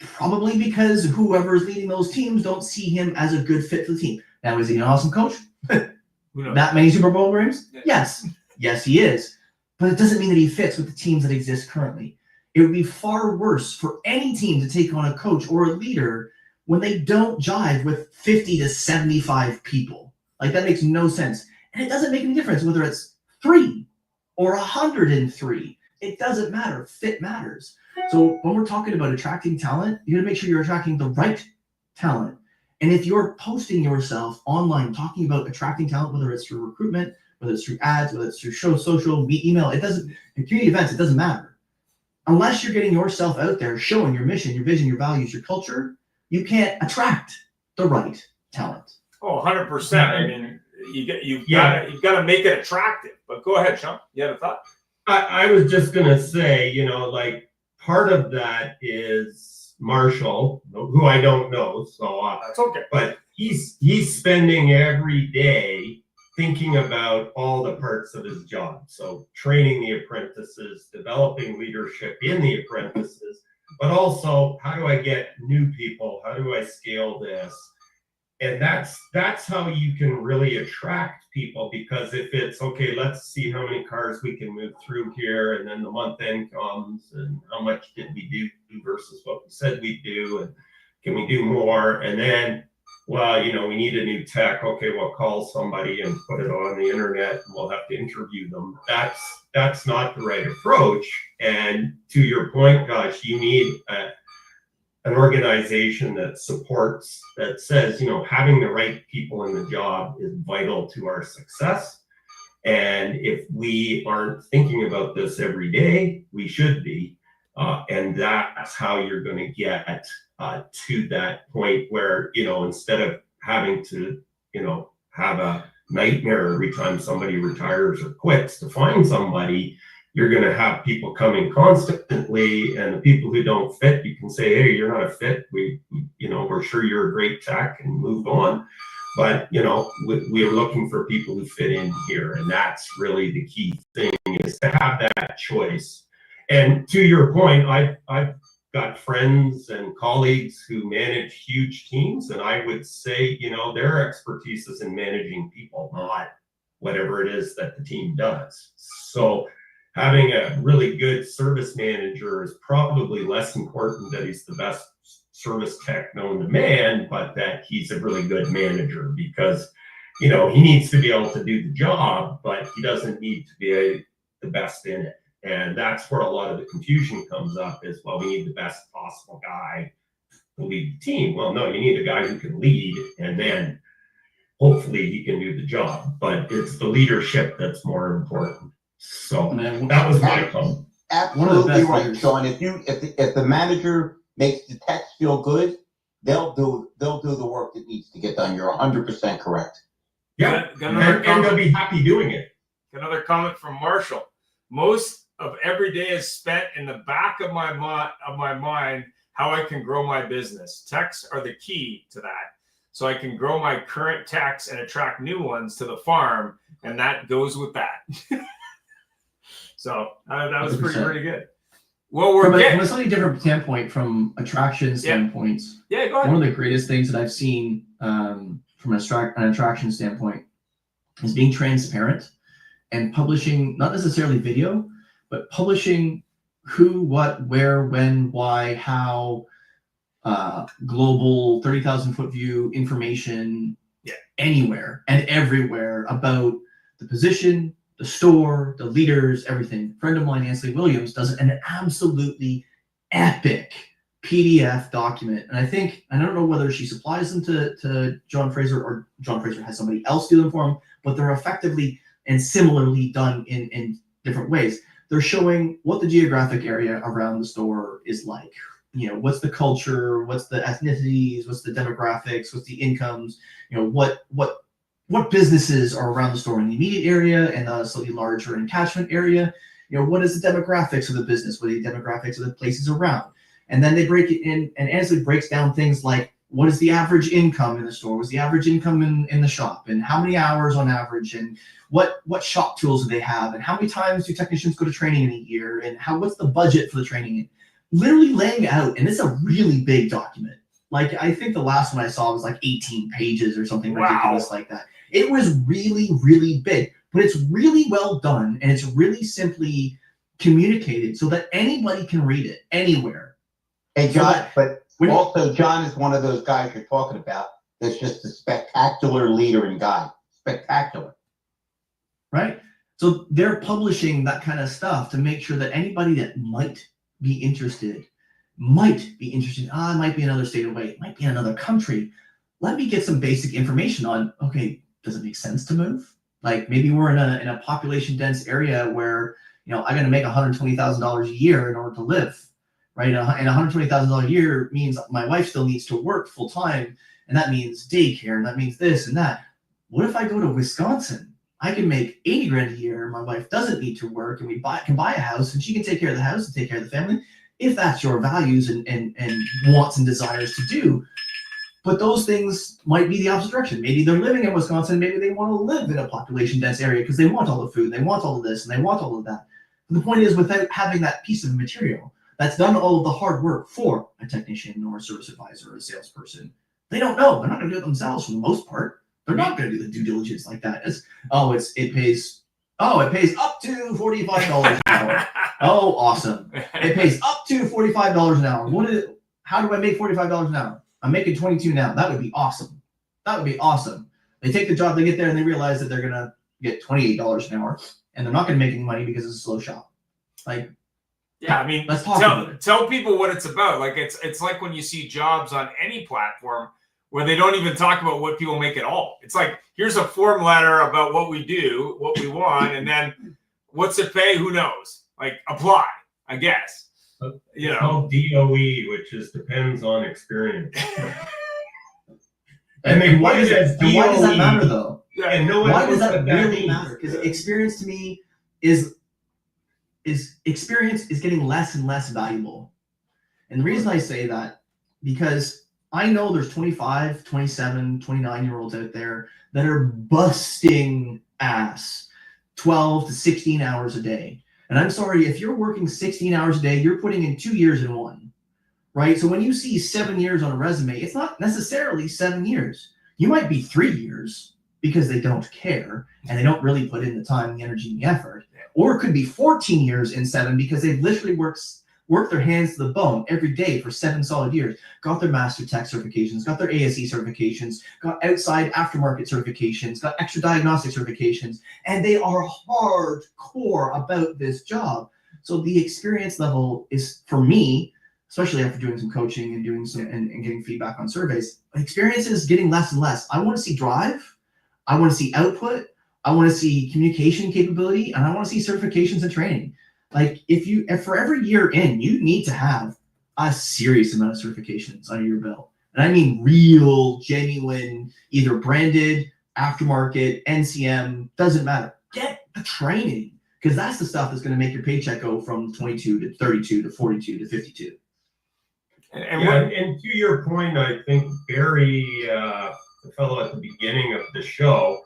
Probably because whoever's leading those teams don't see him as a good fit for the team. Now, is he an awesome coach? Who knows? That many Super Bowl rings? Yeah. Yes. Yes, he is. But it doesn't mean that he fits with the teams that exist currently. It would be far worse for any team to take on a coach or a leader when they don't jive with 50 to 75 people. Like, that makes no sense. And it doesn't make any difference whether it's 3 or 103. It doesn't matter. Fit matters. So when we're talking about attracting talent, you got to make sure you're attracting the right talent. And if you're posting yourself online, talking about attracting talent, whether it's through recruitment, whether it's through ads, whether it's through social, email, it doesn't, in community events, it doesn't matter. Unless you're getting yourself out there, showing your mission, your vision, your values, your culture, you can't attract the right talent. Oh, 100%. I mean, you've got to make it attractive. But go ahead, Sean. You had a thought? I was just going to say, like, part of that is Marshall, who I don't know, so That's okay. but he's spending every day thinking about all the parts of his job. So training the apprentices, developing leadership in the apprentices, but also how do I get new people? How do I scale this? And that's how you can really attract people, because if it's okay, let's see how many cars we can move through here, and then the month end comes, and how much did we do versus what we said we'd do, and can we do more? And then, well, we need a new tech. Okay, we'll call somebody and put it on the internet, and we'll have to interview them. That's not the right approach. And to your point, Josh, you need an organization that supports, that says, having the right people in the job is vital to our success. And if we aren't thinking about this every day, we should be. And that's how you're going to get to that point where, instead of having to, have a nightmare every time somebody retires or quits to find somebody, you're going to have people coming constantly, and the people who don't fit, you can say, hey, you're not a fit. We're sure you're a great tech, and move on. But, we are looking for people who fit in here. And that's really the key thing, is to have that choice. And to your point, I've got friends and colleagues who manage huge teams. And I would say, their expertise is in managing people, not whatever it is that the team does. So having a really good service manager is probably less important that he's the best service tech known to man, but that he's a really good manager, because, he needs to be able to do the job, but he doesn't need to be the best in it. And that's where a lot of the confusion comes up, is, well, we need the best possible guy to lead the team. Well, no, you need a guy who can lead, and then hopefully he can do the job. But it's the leadership that's more important. So that was my comment. Absolutely right, Sean. If the manager makes the techs feel good, they'll do the work that needs to get done. You're 100% correct. Yeah, and they'll be happy doing it. Another comment from Marshall. Most of every day is spent in the back of my mind how I can grow my business. Techs are the key to that. So I can grow my current techs and attract new ones to the farm, and that goes with that. So that was pretty good. Well, from a slightly different standpoint, from attraction standpoints. Yeah, go ahead. One of the greatest things that I've seen from an attraction standpoint is being transparent and publishing, not necessarily video, but publishing who, what, where, when, why, how, global 30,000 foot view information anywhere and everywhere about the position, the store, the leaders, everything. A friend of mine, Ansley Williams, does an absolutely epic PDF document. And I don't know whether she supplies them to John Fraser, or John Fraser has somebody else do them for him, but they're effectively and similarly done in different ways. They're showing what the geographic area around the store is like. What's the culture, what's the ethnicities, what's the demographics, what's the incomes, what businesses are around the store in the immediate area and a slightly larger and catchment area. What is the demographics of the business? What are the demographics of the places around? And then they break it in, and Ansley breaks down things like, what is the average income in the store? What's the average income in the shop? And how many hours on average? And what shop tools do they have? And how many times do technicians go to training in a year? And what's the budget for the training? literally laying out, and it's a really big document. Like, I think the last one I saw was like 18 pages or something ridiculous like that. It was really, really big, but it's really well done, and it's really simply communicated so that anybody can read it anywhere. Hey, John, but when also John is one of those guys you're talking about that's just a spectacular leader and guide. Spectacular. Right? So they're publishing that kind of stuff to make sure that anybody that might be interested, it might be another state away, it might be another country. Let me get some basic information on, okay, does it make sense to move? Like, maybe we're in a population dense area where, you know, I got to make $120,000 a year in order to live, right? And $120,000 a year means my wife still needs to work full time, and that means daycare, and that means this and that. What if I go to Wisconsin? I can make 80 grand a year. My wife doesn't need to work, and we can buy a house, and she can take care of the house and take care of the family, if that's your values and wants and desires to do. But those things might be the opposite direction. Maybe they're living in Wisconsin. Maybe they want to live in a population dense area because they want all the food, they want all of this, and they want all of that. But the point is, without having that piece of material that's done all of the hard work for a technician or a service advisor or a salesperson, they don't know. They're not going to do it themselves for the most part. They're not going to do the due diligence like that. It pays up to $45 an hour. Oh, awesome. It pays up to $45 an hour. How do I make $45 an hour? I'm making 22 now. That would be awesome. They take the job, they get there, and they realize that they're going to get $28 an hour, and they're not going to make any money because it's a slow shop. Like, yeah, I mean, let's talk about it. Tell people what it's about. Like, it's like when you see jobs on any platform where they don't even talk about what people make at all. It's like, here's a form letter about what we do, what we want, and then what's it pay? Who knows? Like, apply, I guess. You know, called DOE, which is depends on experience. And they why does that matter though? Yeah, and no why does that really matter? Because experience to me is experience is getting less and less valuable. And the reason I say that, because I know there's 25, 27, 29-year-olds out there that are busting ass 12 to 16 hours a day. And I'm sorry, if you're working 16 hours a day, you're putting in 2 years in one, right? So when you see 7 years on a resume, it's not necessarily 7 years. You might be 3 years because they don't care and they don't really put in the time, the energy, and the effort. Or it could be 14 years in 7 because they've literally worked their hands to the bone every day for 7 solid years, got their master tech certifications, got their ASE certifications, got outside aftermarket certifications, got extra diagnostic certifications, and they are hardcore about this job. So the experience level is, for me, especially after doing some coaching and doing some and getting feedback on surveys, experience is getting less and less. I want to see drive, I want to see output, I want to see communication capability, and I want to see certifications and training. Like, if for every year in, you need to have a serious amount of certifications under your belt. And I mean real, genuine, either branded, aftermarket, NCM, doesn't matter. Get the training, because that's the stuff that's going to make your paycheck go from 22 to 32 to 42 to 52. And to your point, I think Barry, the fellow at the beginning of the show,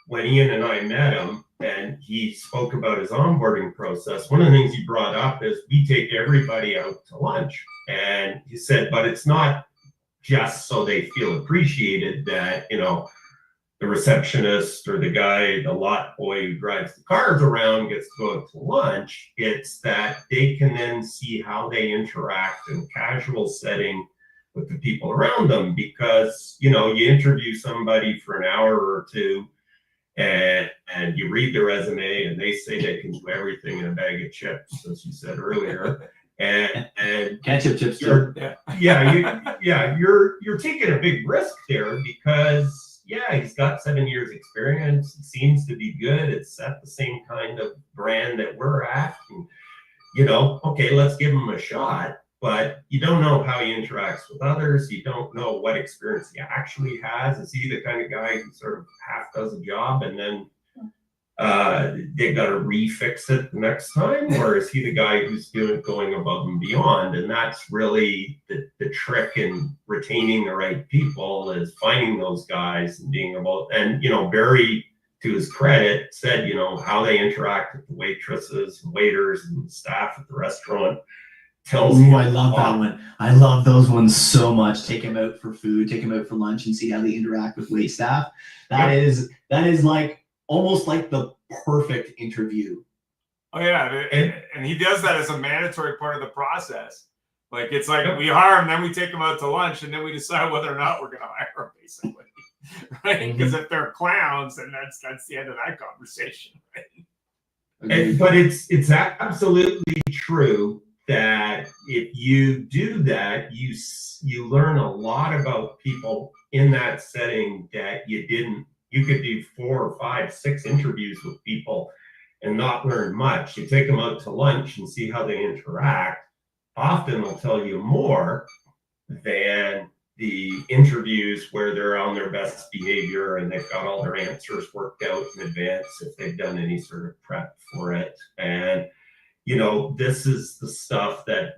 when Ian and I met him, and he spoke about his onboarding process, one of the things he brought up is we take everybody out to lunch. And he said, but it's not just so they feel appreciated that, you know, the receptionist or the guy, the lot boy who drives the cars around gets to go out to lunch. It's that they can then see how they interact in a casual setting with the people around them, because, you know, you interview somebody for an hour or two, and you read the resume and they say they can do everything in a bag of chips, as you said earlier. And Ketchup chips. You're taking a big risk there, because he's got 7 years experience. It seems to be good. It's at the same kind of brand that we're at. And, you know, okay, let's give him a shot. But you don't know how he interacts with others. You don't know what experience he actually has. Is he the kind of guy who sort of half does a job and then they got to refix it the next time? Or is he the guy who's going above and beyond? And that's really the trick in retaining the right people, is finding those guys and being able, and, you know, Barry, to his credit, said, you know, how they interact with the waitresses and waiters and staff at the restaurant. tells Ooh, you I a love lot. that one. I love those ones so much. Take them out for food, take them out for lunch, and see how they interact with wait staff. That is like almost like the perfect interview. Oh yeah, and he does that as a mandatory part of the process. Like it's like we hire him, then we take them out to lunch, and then we decide whether or not we're going to hire them, basically, right? Because if they're clowns, then that's the end of that conversation, right? But it's absolutely true that if you do that, you learn a lot about people in that setting that you didn't. You could do 4 or 5, 6 interviews with people and not learn much. You take them out to lunch and see how they interact. Often they'll tell you more than the interviews where they're on their best behavior and they've got all their answers worked out in advance if they've done any sort of prep for it. And, you know, this is the stuff that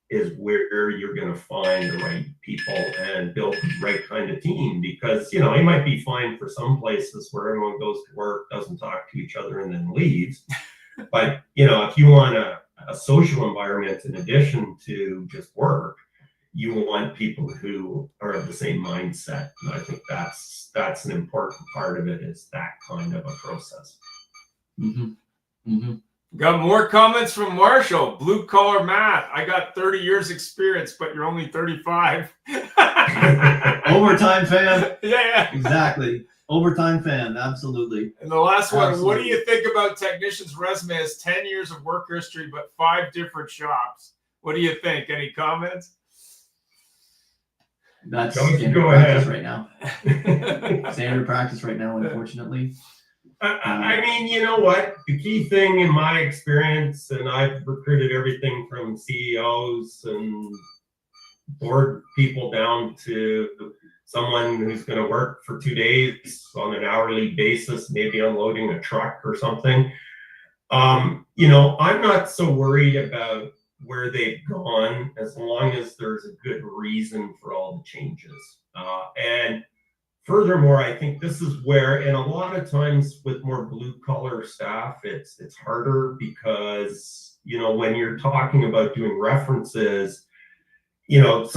is where you're going to find the right people and build the right kind of team, because, you know, it might be fine for some places where everyone goes to work, doesn't talk to each other, and then leaves. But, you know, if you want a social environment in addition to just work, you want people who are of the same mindset. And I think that's an important part of it, is that kind of a process. Got more comments from Marshall. Blue collar math. I got 30 years experience, but you're only 35. Overtime fan. Yeah. Exactly. Overtime fan. Absolutely. And the last one, Absolutely. What do you think about technician's resume has 10 years of work history, but 5 different shops? What do you think? Any comments? That's Go standard ahead. practice right now. Standard practice right now, unfortunately. I mean, you know what? The key thing in my experience, and I've recruited everything from CEOs and board people down to someone who's going to work for 2 days on an hourly basis, maybe unloading a truck or something. You know, I'm not so worried about where they've gone as long as there's a good reason for all the changes. And furthermore, I think this is where, and a lot of times with more blue collar staff, it's harder because, you know, when you're talking about doing references, you know,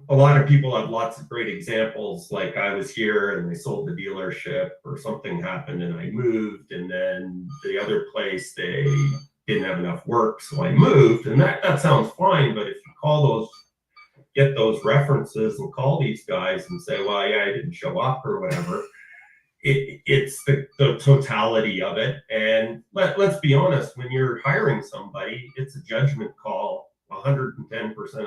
a lot of people have lots of great examples. Like I was here and they sold the dealership, or something happened and I moved, and then the other place they didn't have enough work, so I moved. And that sounds fine, but if you get those references and call these guys and say, well, yeah, I didn't show up or whatever, it's the totality of it. And let's be honest, when you're hiring somebody, it's a judgment call 110%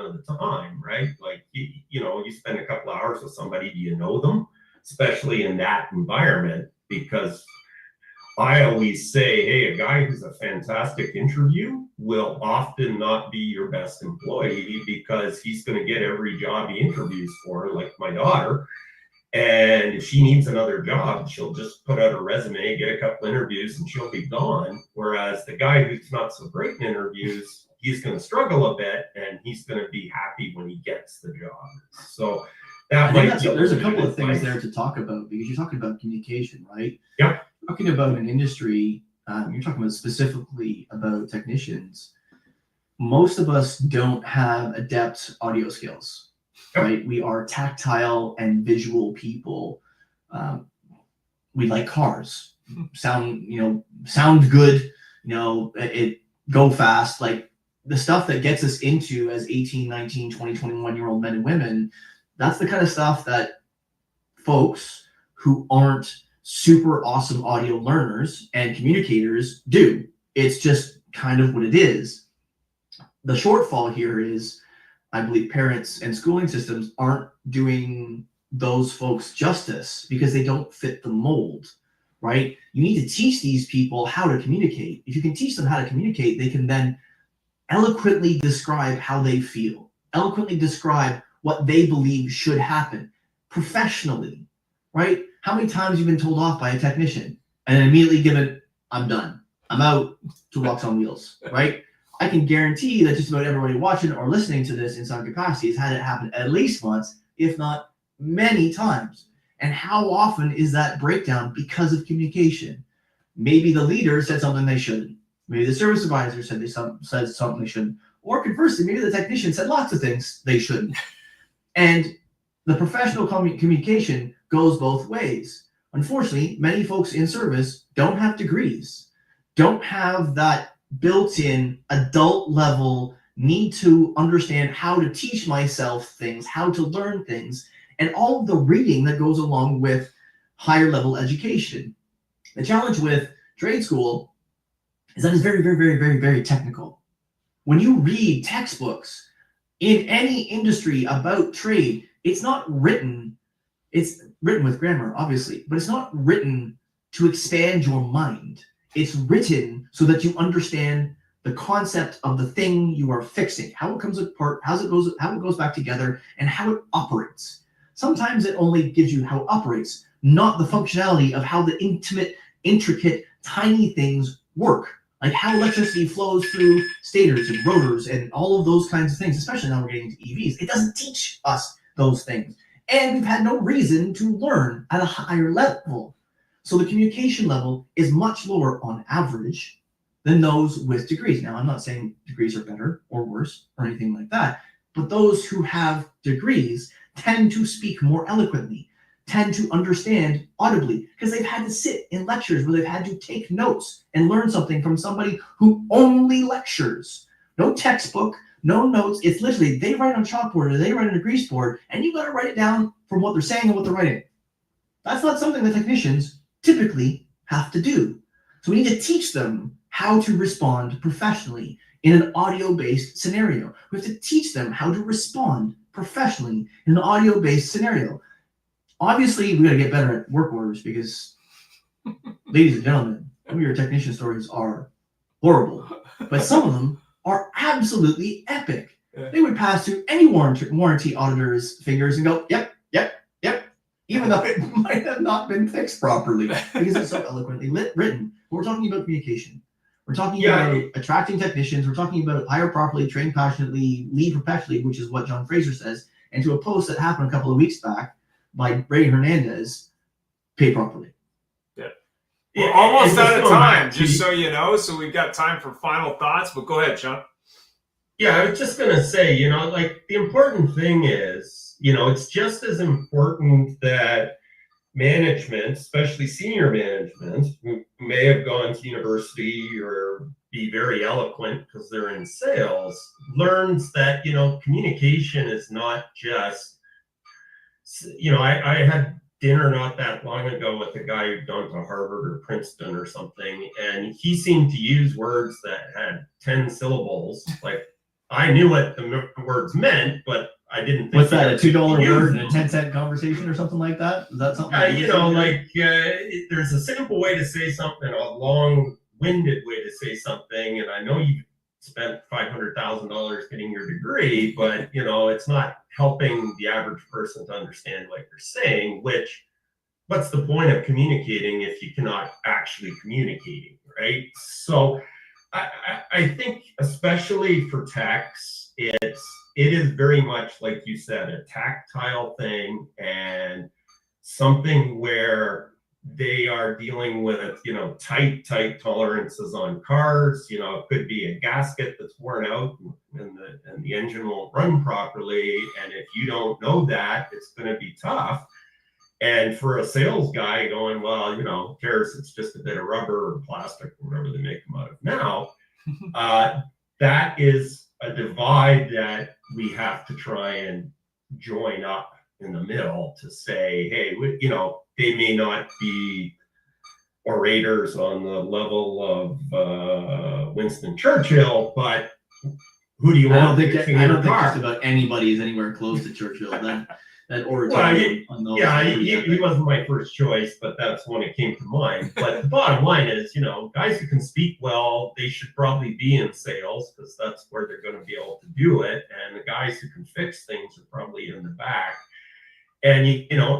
of the time, right? Like, you know, you spend a couple hours with somebody, do you know them? Especially in that environment, because I always say, hey, a guy who's a fantastic interview will often not be your best employee, because he's going to get every job he interviews for, like my daughter. And if she needs another job, she'll just put out a resume, get a couple interviews, and she'll be gone. Whereas the guy who's not so great in interviews, he's going to struggle a bit, and he's going to be happy when he gets the job. So there's a couple of things there to talk about, because you're talking about communication, right? Yeah. Talking about an industry, you're talking about specifically about technicians. Most of us don't have adept audio skills, right? We are tactile and visual people. We like cars, sound good, it go fast. Like the stuff that gets us into as 18, 19, 20, 21-year-old men and women, that's the kind of stuff that folks who aren't super awesome audio learners and communicators do. It's just kind of what it is. The shortfall here is, I believe, parents and schooling systems aren't doing those folks justice because they don't fit the mold, right? You need to teach these people how to communicate. If you can teach them how to communicate, they can then eloquently describe how they feel, eloquently describe what they believe should happen professionally, right? How many times you've been told off by a technician and then immediately given, I'm done, I'm out, to walks on wheels, right? I can guarantee that just about everybody watching or listening to this in some capacity has had it happen at least once, if not many times. And how often is that breakdown because of communication? Maybe the leader said something they shouldn't. Maybe the service advisor said something they shouldn't. Or conversely, maybe the technician said lots of things they shouldn't. And the professional communication goes both ways. Unfortunately, many folks in service don't have degrees, don't have that built-in adult level need to understand how to teach myself things, how to learn things, and all of the reading that goes along with higher level education. The challenge with trade school is that it's very, very, very, very, very technical. When you read textbooks in any industry about trade, it's written with grammar, obviously, but it's not written to expand your mind. It's written so that you understand the concept of the thing you are fixing, how it comes apart, how it goes back together, and how it operates. Sometimes it only gives you how it operates, not the functionality of how the intricate, tiny things work, like how electricity flows through stators and rotors and all of those kinds of things, especially now we're getting into EVs. It doesn't teach us those things. And we've had no reason to learn at a higher level. So the communication level is much lower on average than those with degrees. Now, I'm not saying degrees are better or worse or anything like that, but those who have degrees tend to speak more eloquently, tend to understand audibly, because they've had to sit in lectures where they've had to take notes and learn something from somebody who only lectures. No textbook, no notes. It's literally they write on chalkboard or they write on a grease board, and you got to write it down from what they're saying and what they're writing. That's not something that technicians typically have to do. So we need to teach them how to respond professionally in an audio-based scenario. We have to teach them how to respond professionally in an audio-based scenario. Obviously, we got to get better at work orders because, ladies and gentlemen, some of your technician stories are horrible, but some of them are absolutely epic. They would pass through any warranty auditor's fingers and go, yep, even though it might have not been fixed properly because it's so eloquently written. But we're talking about communication. We're talking about attracting technicians. We're talking about hire properly, train passionately, lead perpetually, which is what John Fraser says. And to a post that happened a couple of weeks back by Ray Hernandez, pay properly. We're almost out of time, just so you know. So we've got time for final thoughts, but go ahead, Sean. Yeah, I was just going to say, like the important thing is, it's just as important that management, especially senior management, who may have gone to university or be very eloquent because they're in sales, learns that, communication is not just, I had dinner not that long ago with a guy who'd gone to Harvard or Princeton or something, and he seemed to use words that had 10 syllables. Like, I knew what the words meant, but I didn't think. What's that, a $2 word and a 10-cent conversation or something like that? Is that something? There's a simple way to say something, a long-winded way to say something, and I know you spent $500,000 getting your degree, but it's not helping the average person to understand what you're saying. What's the point of communicating if you cannot actually communicating, right? So I think, especially for techs, it is very much, like you said, a tactile thing and something where they are dealing with, tight tolerances on cars. It could be a gasket that's worn out and the engine won't run properly. And if you don't know that, it's going to be tough. And for a sales guy going, well, who cares? It's just a bit of rubber or plastic or whatever they make them out of now. That is a divide that we have to try and join up in the middle to say, hey, they may not be orators on the level of Winston Churchill, but who do you want? I don't think just about anybody is anywhere close to Churchill. That oratory. He wasn't my first choice, but that's when it came to mind. But the bottom line is, guys who can speak well, they should probably be in sales because that's where they're going to be able to do it. And the guys who can fix things are probably in the back. And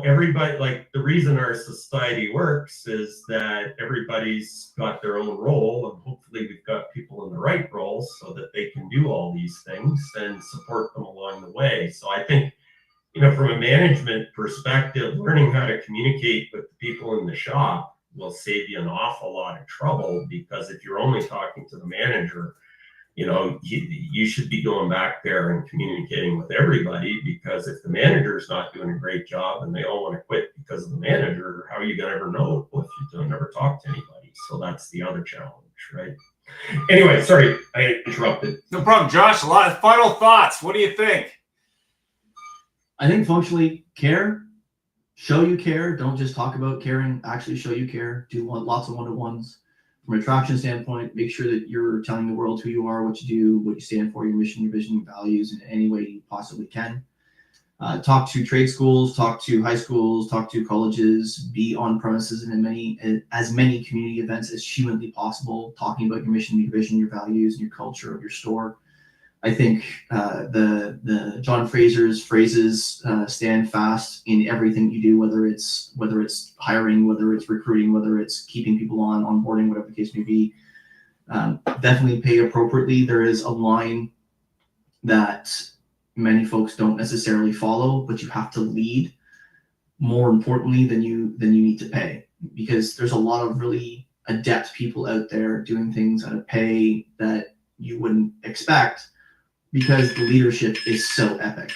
everybody, like, the reason our society works is that everybody's got their own role, and hopefully we've got people in the right roles so that they can do all these things and support them along the way. So I think, from a management perspective, learning how to communicate with the people in the shop will save you an awful lot of trouble, because if you're only talking to the manager, you should be going back there and communicating with everybody, because if the manager's not doing a great job and they all want to quit because of the manager, how are you going to ever know if you don't never talk to anybody? So that's the other challenge, right? Anyway, sorry, I interrupted. No problem, Josh. A lot of final thoughts. What do you think? I think functionally care, show you care. Don't just talk about caring, actually show you care. Do lots of one-to-ones. From a traction standpoint, make sure that you're telling the world who you are, what you do, what you stand for, your mission, your vision, your values in any way you possibly can. Talk to trade schools, talk to high schools, talk to colleges, be on premises in as many community events as humanly possible, talking about your mission, your vision, your values, and your culture of your store. I think the John Fraser's phrases stand fast in everything you do, whether it's hiring, whether it's recruiting, whether it's keeping people on, onboarding, whatever the case may be. Definitely pay appropriately. There is a line that many folks don't necessarily follow, but you have to lead more importantly than you need to pay, because there's a lot of really adept people out there doing things at a pay that you wouldn't expect, because the leadership is so epic.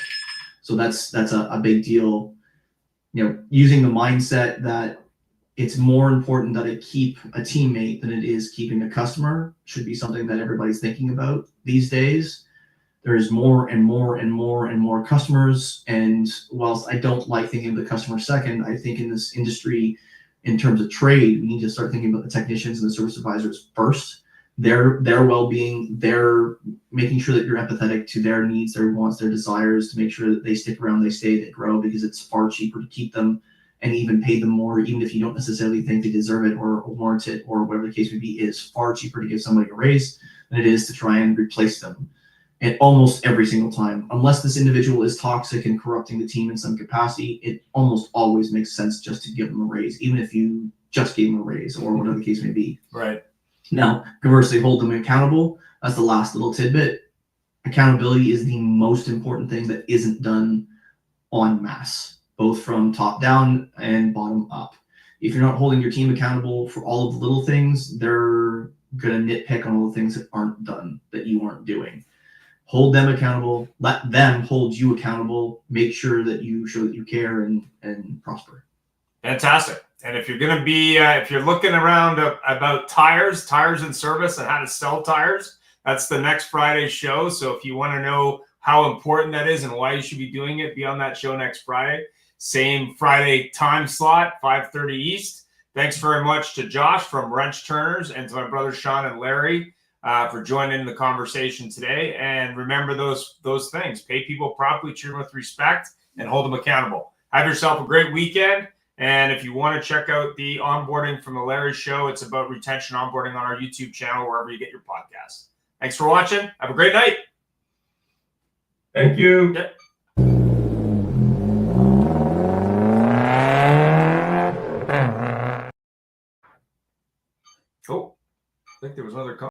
So that's a big deal. Using the mindset that it's more important that I keep a teammate than it is keeping a customer should be something that everybody's thinking about these days. There's more and more and more and more customers. And whilst I don't like thinking of the customer second, I think in this industry, in terms of trade, we need to start thinking about the technicians and the service advisors first. Their well-being, their making sure that you're empathetic to their needs, their wants, their desires, to make sure that they stick around, they stay, they grow, because it's far cheaper to keep them and even pay them more, even if you don't necessarily think they deserve it or warrant it, or whatever the case may be. It is far cheaper to give somebody a raise than it is to try and replace them. And almost every single time, unless this individual is toxic and corrupting the team in some capacity, it almost always makes sense just to give them a raise, even if you just gave them a raise or whatever the case may be. Right. Now, conversely, hold them accountable. That's the last little tidbit. Accountability is the most important thing that isn't done en masse, both from top down and bottom up. If you're not holding your team accountable for all of the little things, they're going to nitpick on all the things that aren't done, that you aren't doing. Hold them accountable. Let them hold you accountable. Make sure that you show that you care and prosper. Fantastic. And if you're going to be, if you're looking around about tires and service and how to sell tires, that's the next Friday's show. So if you want to know how important that is and why you should be doing it, be on that show next Friday. Same Friday time slot, 5:30 East. Thanks very much to Josh from Wrench Turners and to my brothers Sean and Larry for joining the conversation today. And remember those things. Pay people properly, treat them with respect, and hold them accountable. Have yourself a great weekend. And if you want to check out the onboarding from the Larry Show, it's about retention onboarding on our YouTube channel, wherever you get your podcasts. Thanks for watching. Have a great night. Thank you. Yep. Cool. I think there was another comment.